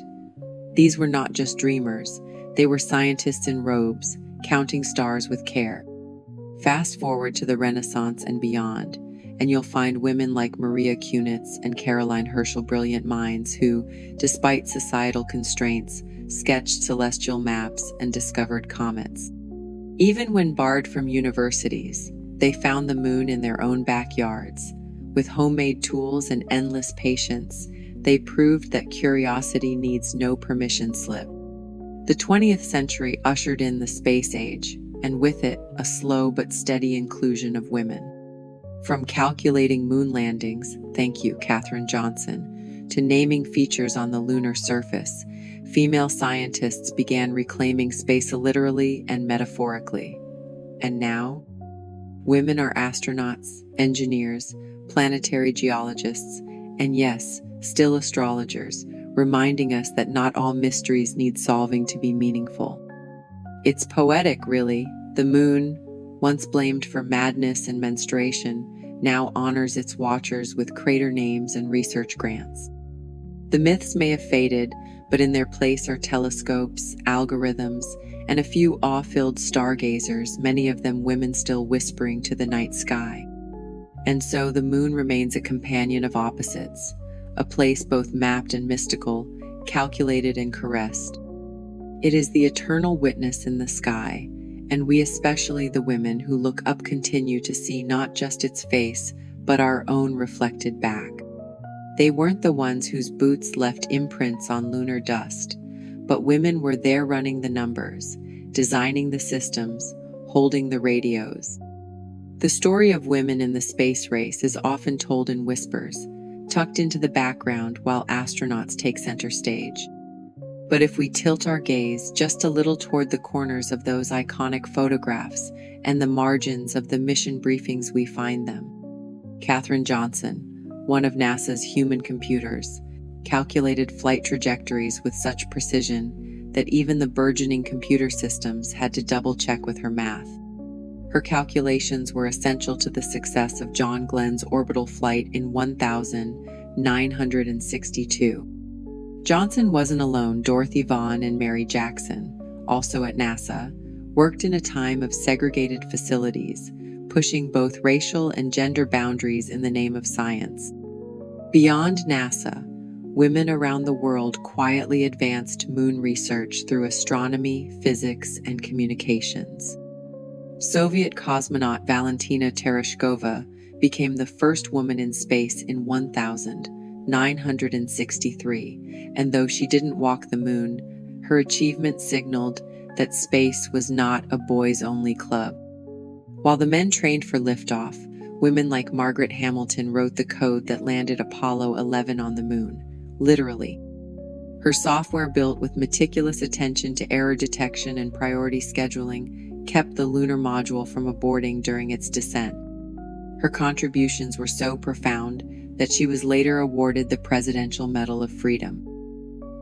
These were not just dreamers, they were scientists in robes, counting stars with care. Fast forward to the Renaissance and beyond, and you'll find women like Maria Kunitz and Caroline Herschel, brilliant minds who, despite societal constraints, sketched celestial maps and discovered comets. Even when barred from universities, they found the moon in their own backyards. With homemade tools and endless patience, they proved that curiosity needs no permission slip. The 20th century ushered in the space age, and with it, a slow but steady inclusion of women. From calculating moon landings, thank you, Katherine Johnson, to naming features on the lunar surface, female scientists began reclaiming space literally and metaphorically. And now, women are astronauts, engineers, planetary geologists, and yes, still astrologers, reminding us that not all mysteries need solving to be meaningful. It's poetic, really. The moon, once blamed for madness and menstruation, now honors its watchers with crater names and research grants. The myths may have faded, but in their place are telescopes, algorithms, and a few awe-filled stargazers, many of them women still whispering to the night sky. And so the moon remains a companion of opposites, a place both mapped and mystical, calculated and caressed. It is the eternal witness in the sky, and we, especially the women who look up, continue to see not just its face, but our own reflected back. They weren't the ones whose boots left imprints on lunar dust, but women were there running the numbers, designing the systems, holding the radios. The story of women in the space race is often told in whispers, tucked into the background while astronauts take center stage. But if we tilt our gaze just a little toward the corners of those iconic photographs and the margins of the mission briefings, we find them. Katherine Johnson, one of NASA's human computers, calculated flight trajectories with such precision that even the burgeoning computer systems had to double-check with her math. Her calculations were essential to the success of John Glenn's orbital flight in 1962. Johnson wasn't alone. Dorothy Vaughan and Mary Jackson, also at NASA, worked in a time of segregated facilities, pushing both racial and gender boundaries in the name of science. Beyond NASA, women around the world quietly advanced moon research through astronomy, physics, and communications. Soviet cosmonaut Valentina Tereshkova became the first woman in space in 1963, and though she didn't walk the moon, her achievement signaled that space was not a boys-only club. While the men trained for liftoff, women like Margaret Hamilton wrote the code that landed Apollo 11 on the moon, literally. Her software, built with meticulous attention to error detection and priority scheduling, kept the lunar module from aborting during its descent. Her contributions were so profound that she was later awarded the Presidential Medal of Freedom.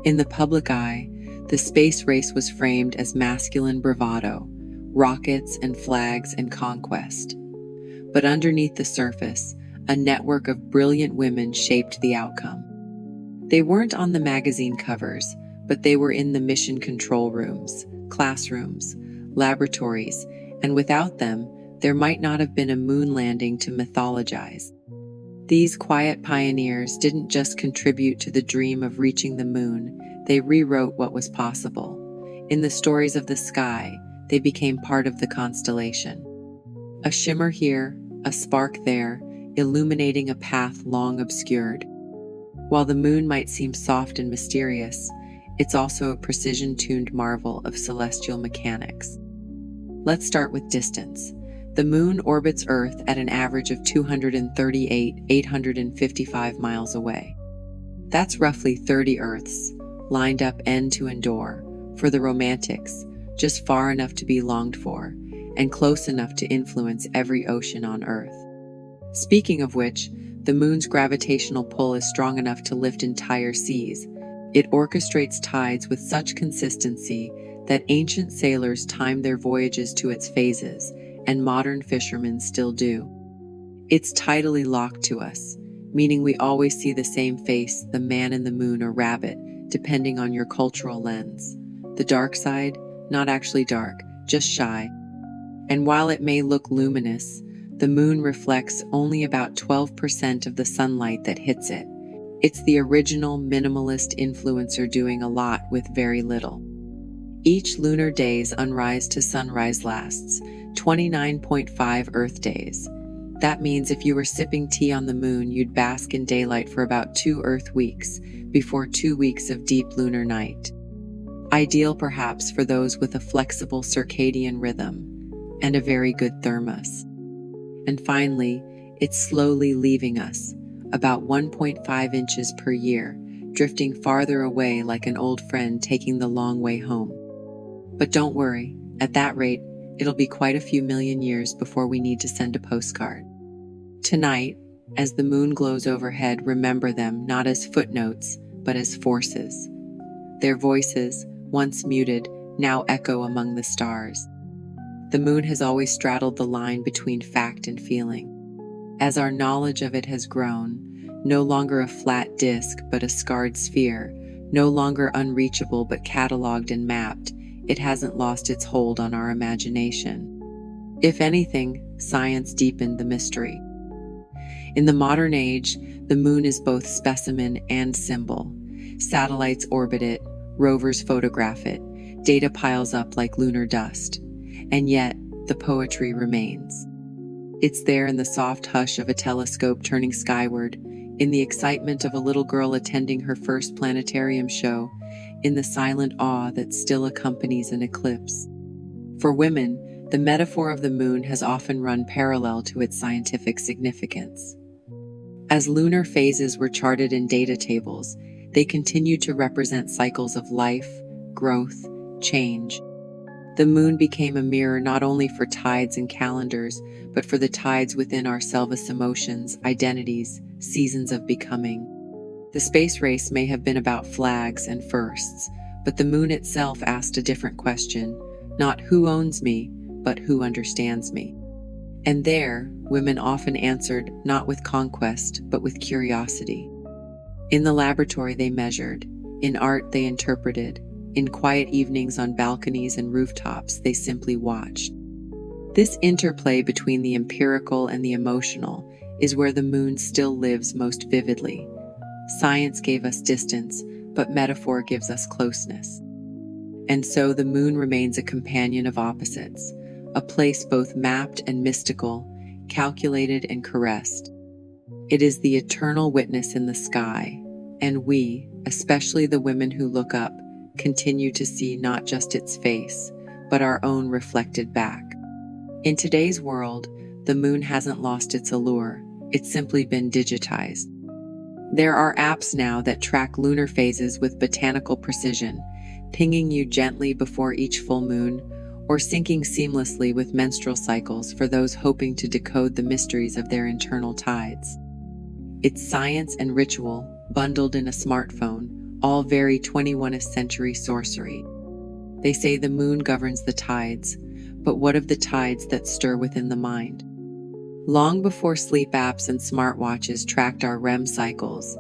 In the public eye, the space race was framed as masculine bravado, rockets and flags and conquest. But underneath the surface, a network of brilliant women shaped the outcome. They weren't on the magazine covers, but they were in the mission control rooms, classrooms, laboratories, and without them, there might not have been a moon landing to mythologize. These quiet pioneers didn't just contribute to the dream of reaching the moon, they rewrote what was possible. In the stories of the sky, they became part of the constellation. A shimmer here, a spark there, illuminating a path long obscured. While the moon might seem soft and mysterious, it's also a precision-tuned marvel of celestial mechanics. Let's start with distance. The moon orbits Earth at an average of 238,855 miles away. That's roughly 30 Earths, lined up end to end door, for the romantics, just far enough to be longed for, and close enough to influence every ocean on Earth. Speaking of which, the moon's gravitational pull is strong enough to lift entire seas. It orchestrates tides with such consistency that ancient sailors timed their voyages to its phases, and modern fishermen still do. It's tidally locked to us, meaning we always see the same face, the man in the moon or rabbit, depending on your cultural lens. The dark side, not actually dark, just shy. And while it may look luminous, the moon reflects only about 12% of the sunlight that hits it. It's the original minimalist influencer doing a lot with very little. Each lunar day's sunrise to sunrise lasts 29.5 Earth days. That means if you were sipping tea on the moon, you'd bask in daylight for about 2 Earth weeks, before 2 weeks of deep lunar night. Ideal perhaps for those with a flexible circadian rhythm and a very good thermos. And finally, it's slowly leaving us, about 1.5 inches per year, drifting farther away like an old friend taking the long way home. But don't worry, at that rate, it'll be quite a few million years before we need to send a postcard. Tonight, as the moon glows overhead, remember them not as footnotes, but as forces. Their voices, once muted, now echo among the stars. The moon has always straddled the line between fact and feeling. As our knowledge of it has grown, no longer a flat disk but a scarred sphere, no longer unreachable but catalogued and mapped, it hasn't lost its hold on our imagination. If anything, science deepened the mystery. In the modern age, the moon is both specimen and symbol. Satellites orbit it, rovers photograph it, data piles up like lunar dust. And yet, the poetry remains. It's there in the soft hush of a telescope turning skyward, in the excitement of a little girl attending her first planetarium show, in the silent awe that still accompanies an eclipse. For women, the metaphor of the moon has often run parallel to its scientific significance. As lunar phases were charted in data tables, they continued to represent cycles of life, growth, change. The moon became a mirror not only for tides and calendars, but for the tides within ourselves, emotions, identities, seasons of becoming. The space race may have been about flags and firsts, but the moon itself asked a different question, not who owns me, but who understands me. And there, women often answered not with conquest, but with curiosity. In the laboratory they measured, in art they interpreted, in quiet evenings on balconies and rooftops they simply watched. This interplay between the empirical and the emotional is where the moon still lives most vividly. Science gave us distance, but metaphor gives us closeness. And so the moon remains a companion of opposites, a place both mapped and mystical, calculated and caressed. It is the eternal witness in the sky, and we, especially the women who look up, continue to see not just its face, but our own reflected back. In today's world, the moon hasn't lost its allure, it's simply been digitized. There are apps now that track lunar phases with botanical precision, pinging you gently before each full moon, or syncing seamlessly with menstrual cycles for those hoping to decode the mysteries of their internal tides. It's science and ritual, bundled in a smartphone, all very 21st century sorcery. They say the moon governs the tides, but what of the tides that stir within the mind? Long before sleep apps and smartwatches tracked our REM cycles,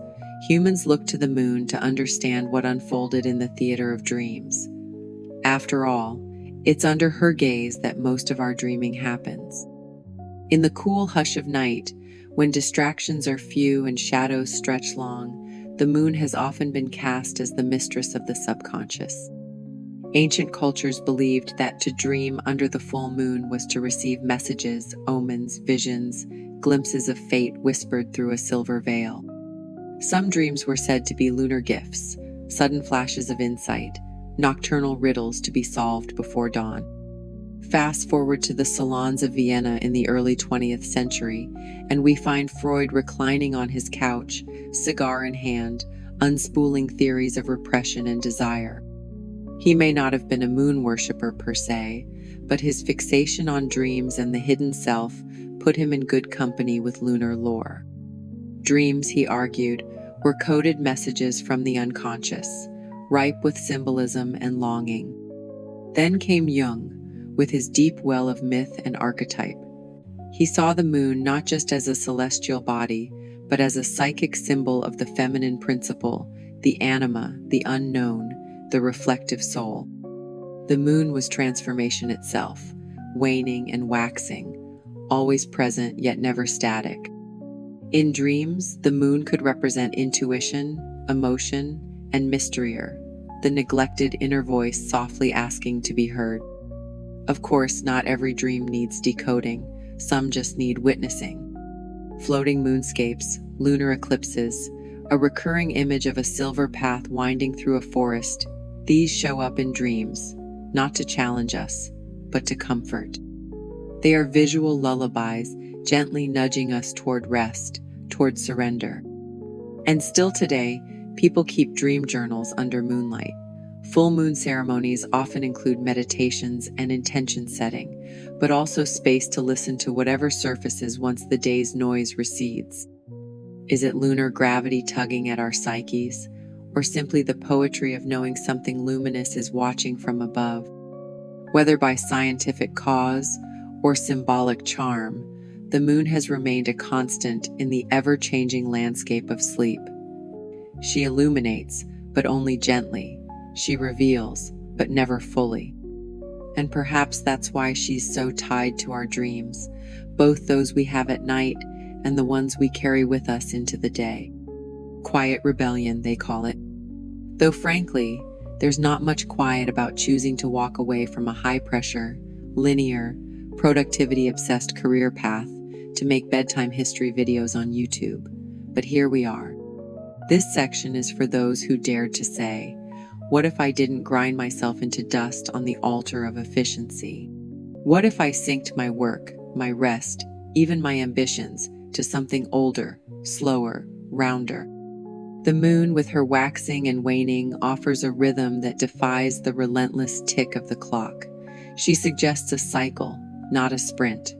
humans looked to the moon to understand what unfolded in the theater of dreams. After all, it's under her gaze that most of our dreaming happens. In the cool hush of night, when distractions are few and shadows stretch long, the moon has often been cast as the mistress of the subconscious. Ancient cultures believed that to dream under the full moon was to receive messages, omens, visions, glimpses of fate whispered through a silver veil. Some dreams were said to be lunar gifts, sudden flashes of insight, nocturnal riddles to be solved before dawn. Fast forward to the salons of Vienna in the early 20th century, and we find Freud reclining on his couch, cigar in hand, unspooling theories of repression and desire. He may not have been a moon worshipper per se, but his fixation on dreams and the hidden self put him in good company with lunar lore. Dreams, he argued, were coded messages from the unconscious, ripe with symbolism and longing. Then came Jung, with his deep well of myth and archetype. He saw the moon not just as a celestial body, but as a psychic symbol of the feminine principle, the anima, the unknown, the reflective soul. The moon was transformation itself, waning and waxing, always present yet never static. In dreams, the moon could represent intuition, emotion, and mysterier, the neglected inner voice softly asking to be heard. Of course, not every dream needs decoding, some just need witnessing. Floating moonscapes, lunar eclipses, a recurring image of a silver path winding through a forest, these show up in dreams, not to challenge us, but to comfort. They are visual lullabies, gently nudging us toward rest, toward surrender. And still today, people keep dream journals under moonlight. Full moon ceremonies often include meditations and intention setting, but also space to listen to whatever surfaces once the day's noise recedes. Is it lunar gravity tugging at our psyches, or simply the poetry of knowing something luminous is watching from above? Whether by scientific cause or symbolic charm, the moon has remained a constant in the ever-changing landscape of sleep. She illuminates, but only gently. She reveals, but never fully. And perhaps that's why she's so tied to our dreams, both those we have at night and the ones we carry with us into the day. Quiet rebellion, they call it. Though frankly, there's not much quiet about choosing to walk away from a high-pressure, linear, productivity-obsessed career path to make bedtime history videos on YouTube. But here we are. This section is for those who dared to say, what if I didn't grind myself into dust on the altar of efficiency? What if I synced my work, my rest, even my ambitions to something older, slower, rounder? The moon, with her waxing and waning, offers a rhythm that defies the relentless tick of the clock. She suggests a cycle, not a sprint,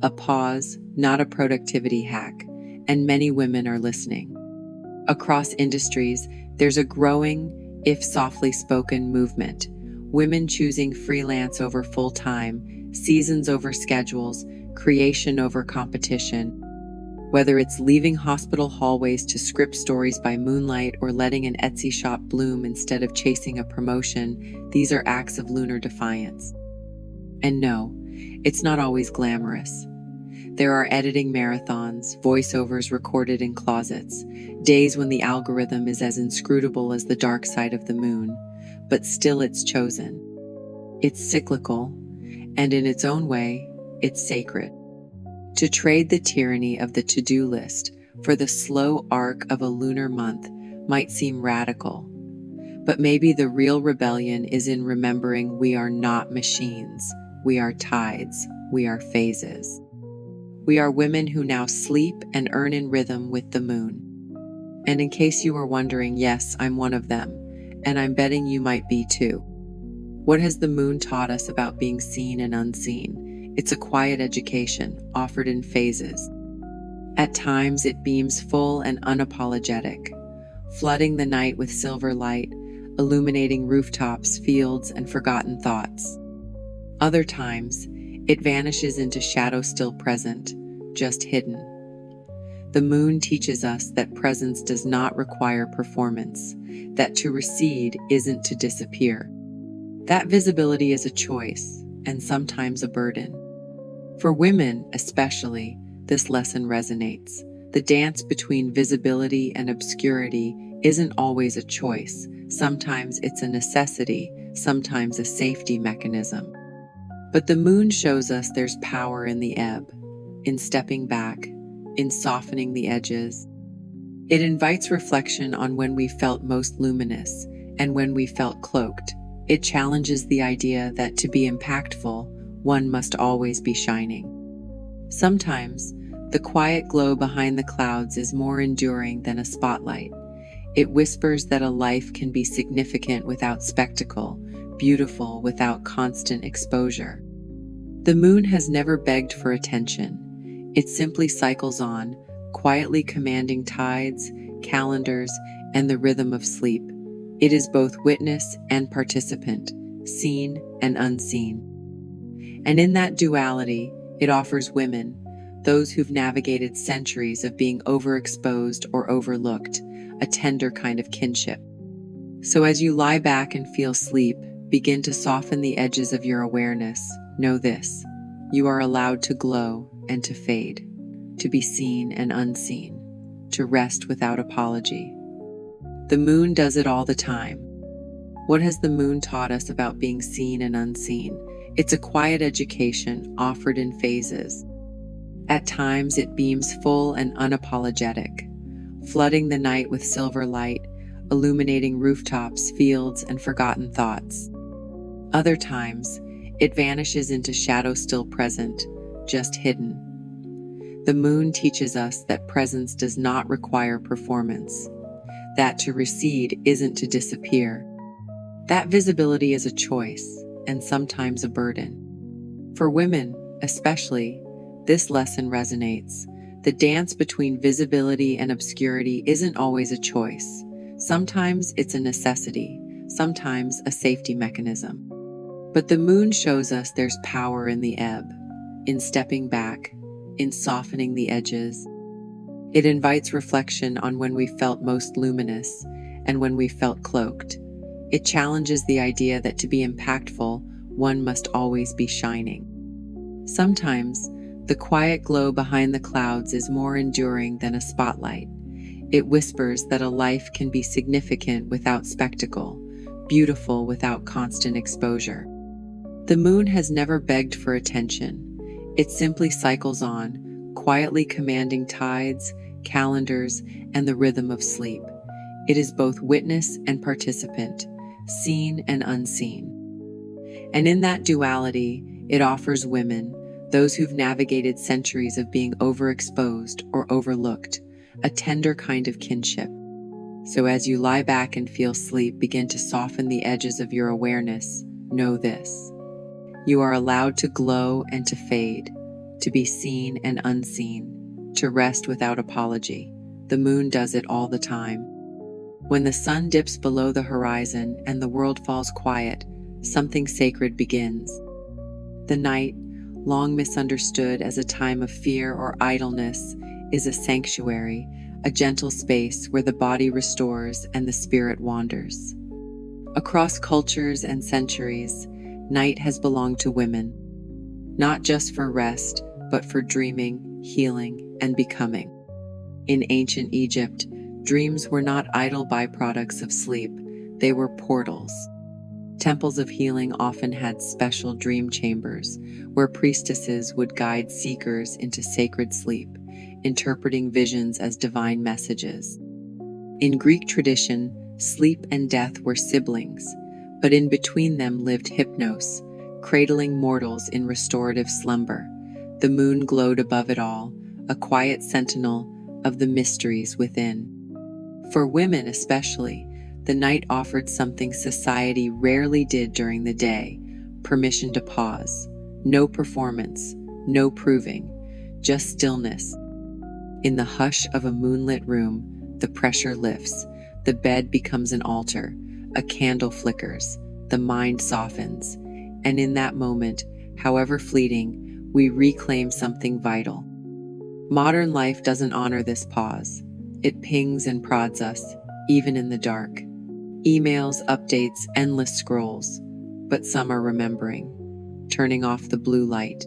a pause, not a productivity hack, and many women are listening. Across industries, there's a growing, if softly spoken, movement. Women choosing freelance over full-time, seasons over schedules, creation over competition. Whether it's leaving hospital hallways to script stories by moonlight or letting an Etsy shop bloom instead of chasing a promotion, these are acts of lunar defiance. And no, it's not always glamorous. There are editing marathons, voiceovers recorded in closets, days when the algorithm is as inscrutable as the dark side of the moon, but still it's chosen. It's cyclical, and in its own way, it's sacred. To trade the tyranny of the to-do list for the slow arc of a lunar month might seem radical, but maybe the real rebellion is in remembering we are not machines, we are tides, we are phases. We are women who now sleep and earn in rhythm with the moon. And in case you were wondering, yes, I'm one of them, and I'm betting you might be too. What has the moon taught us about being seen and unseen? It's a quiet education, offered in phases. At times, it beams full and unapologetic, flooding the night with silver light, illuminating rooftops, fields, and forgotten thoughts. Other times, it vanishes into shadow still present, just hidden. The moon teaches us that presence does not require performance, that to recede isn't to disappear. That visibility is a choice, and sometimes a burden. For women, especially, this lesson resonates. The dance between visibility and obscurity isn't always a choice. Sometimes it's a necessity, sometimes a safety mechanism. But the moon shows us there's power in the ebb, in stepping back, in softening the edges. It invites reflection on when we felt most luminous and when we felt cloaked. It challenges the idea that to be impactful, one must always be shining. Sometimes, the quiet glow behind the clouds is more enduring than a spotlight. It whispers that a life can be significant without spectacle, beautiful without constant exposure. The moon has never begged for attention. It simply cycles on, quietly commanding tides, calendars, and the rhythm of sleep. It is both witness and participant, seen and unseen. And in that duality, it offers women, those who've navigated centuries of being overexposed or overlooked, a tender kind of kinship. So as you lie back and feel sleep, begin to soften the edges of your awareness. Know this: you are allowed to glow and to fade, to be seen and unseen, to rest without apology. The moon does it all the time. What has the moon taught us about being seen and unseen? It's a quiet education offered in phases. At times, it beams full and unapologetic, flooding the night with silver light, illuminating rooftops, fields, and forgotten thoughts. Other times, it vanishes into shadow still present, just hidden. The moon teaches us that presence does not require performance, that to recede isn't to disappear. That visibility is a choice, and sometimes a burden. For women, especially, this lesson resonates. The dance between visibility and obscurity isn't always a choice. Sometimes it's a necessity, sometimes a safety mechanism. But the moon shows us there's power in the ebb, in stepping back, in softening the edges. It invites reflection on when we felt most luminous and when we felt cloaked. It challenges the idea that to be impactful, one must always be shining. Sometimes, the quiet glow behind the clouds is more enduring than a spotlight. It whispers that a life can be significant without spectacle, beautiful without constant exposure. The moon has never begged for attention. It simply cycles on, quietly commanding tides, calendars, and the rhythm of sleep. It is both witness and participant, seen and unseen. And in that duality, it offers women, those who've navigated centuries of being overexposed or overlooked, a tender kind of kinship. So as you lie back and feel sleep begin to soften the edges of your awareness, know this. You are allowed to glow and to fade, to be seen and unseen, to rest without apology. The moon does it all the time. When the sun dips below the horizon and the world falls quiet, something sacred begins. The night, long misunderstood as a time of fear or idleness, is a sanctuary, a gentle space where the body restores and the spirit wanders. Across cultures and centuries, night has belonged to women, not just for rest, but for dreaming, healing, and becoming. In ancient Egypt, dreams were not idle byproducts of sleep, they were portals. Temples of healing often had special dream chambers, where priestesses would guide seekers into sacred sleep, interpreting visions as divine messages. In Greek tradition, sleep and death were siblings, but in between them lived Hypnos, cradling mortals in restorative slumber. The moon glowed above it all, a quiet sentinel of the mysteries within. For women especially, the night offered something society rarely did during the day: permission to pause. No performance, no proving, just stillness. In the hush of a moonlit room, the pressure lifts, the bed becomes an altar, a candle flickers, the mind softens, and in that moment, however fleeting, we reclaim something vital. Modern life doesn't honor this pause. It pings and prods us, even in the dark. Emails, updates, endless scrolls. But some are remembering, turning off the blue light,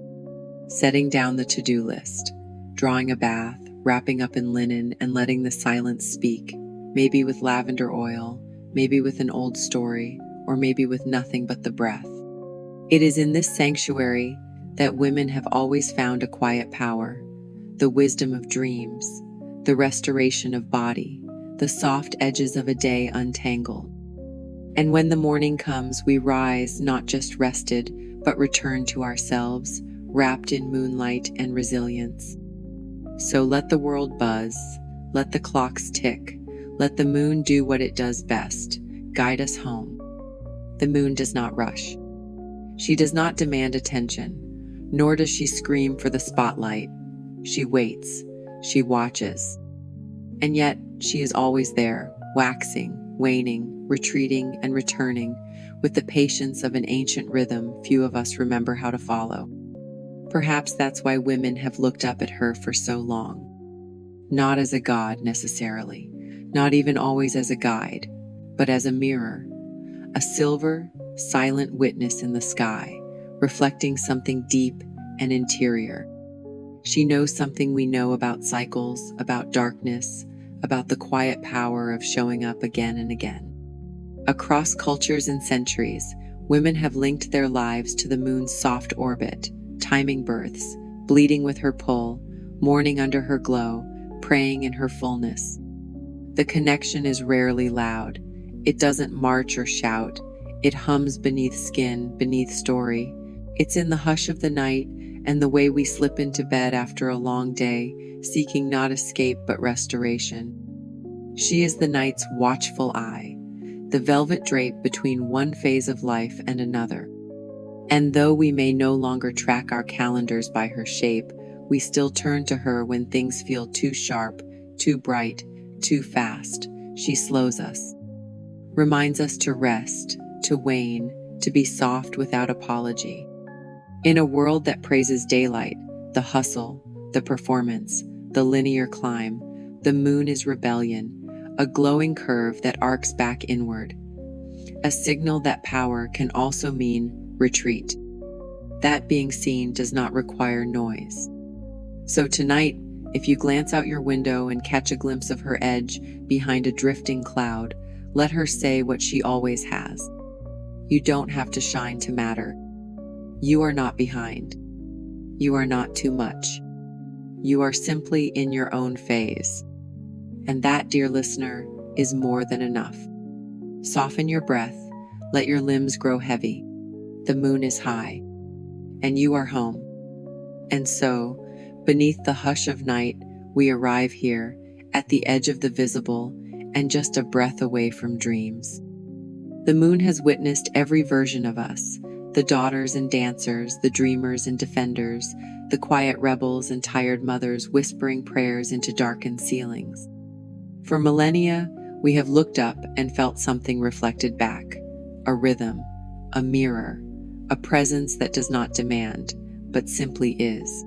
setting down the to-do list, drawing a bath, wrapping up in linen, and letting the silence speak, maybe with lavender oil, maybe with an old story, or maybe with nothing but the breath. It is in this sanctuary that women have always found a quiet power, the wisdom of dreams, the restoration of body, the soft edges of a day untangled. And when the morning comes, we rise not just rested, but return to ourselves, wrapped in moonlight and resilience. So let the world buzz, let the clocks tick, let the moon do what it does best, guide us home. The moon does not rush. She does not demand attention, nor does she scream for the spotlight. She waits, she watches. And yet, she is always there, waxing, waning, retreating, and returning, with the patience of an ancient rhythm few of us remember how to follow. Perhaps that's why women have looked up at her for so long. Not as a god necessarily, not even always as a guide, but as a mirror, a silver, silent witness in the sky, reflecting something deep and interior. She knows something we know about cycles, about darkness, about the quiet power of showing up again and again. Across cultures and centuries, women have linked their lives to the moon's soft orbit, timing births, bleeding with her pull, mourning under her glow, praying in her fullness. The connection is rarely loud. It doesn't march or shout. It hums beneath skin, beneath story. It's in the hush of the night and the way we slip into bed after a long day, seeking not escape but restoration. She is the night's watchful eye, the velvet drape between one phase of life and another. And though we may no longer track our calendars by her shape, we still turn to her when things feel too sharp, too bright, too fast. She slows us, reminds us to rest, to wane, to be soft without apology. In a world that praises daylight, the hustle, the performance, the linear climb. The moon is rebellion, a glowing curve that arcs back inward, a signal that power can also mean retreat. That being seen does not require noise. So tonight, if you glance out your window and catch a glimpse of her edge behind a drifting cloud, let her say what she always has. You don't have to shine to matter. You are not behind. You are not too much. You are simply in your own phase. And that, dear listener, is more than enough. Soften your breath. Let your limbs grow heavy. The moon is high, and you are home. And so, beneath the hush of night, we arrive here, at the edge of the visible, and just a breath away from dreams. The moon has witnessed every version of us, the daughters and dancers, the dreamers and defenders, the quiet rebels and tired mothers whispering prayers into darkened ceilings. For millennia, we have looked up and felt something reflected back, a rhythm, a mirror, a presence that does not demand, but simply is.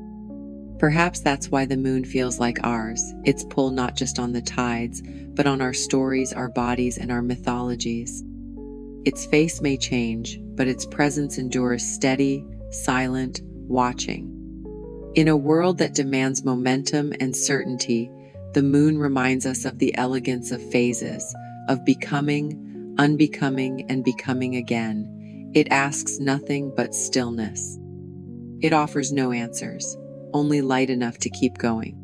Perhaps that's why the moon feels like ours, its pull not just on the tides, but on our stories, our bodies, and our mythologies. Its face may change, but its presence endures steady, silent, watching. In a world that demands momentum and certainty, the moon reminds us of the elegance of phases, of becoming, unbecoming, and becoming again. It asks nothing but stillness. It offers no answers, only light enough to keep going.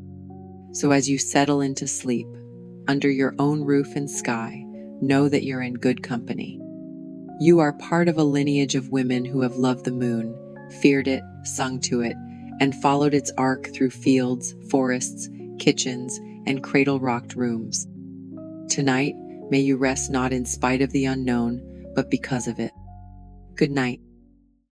So as you settle into sleep, under your own roof and sky, know that you're in good company. You are part of a lineage of women who have loved the moon, feared it, sung to it, and followed its arc through fields, forests, kitchens, and cradle-rocked rooms. Tonight, may you rest not in spite of the unknown, but because of it. Good night.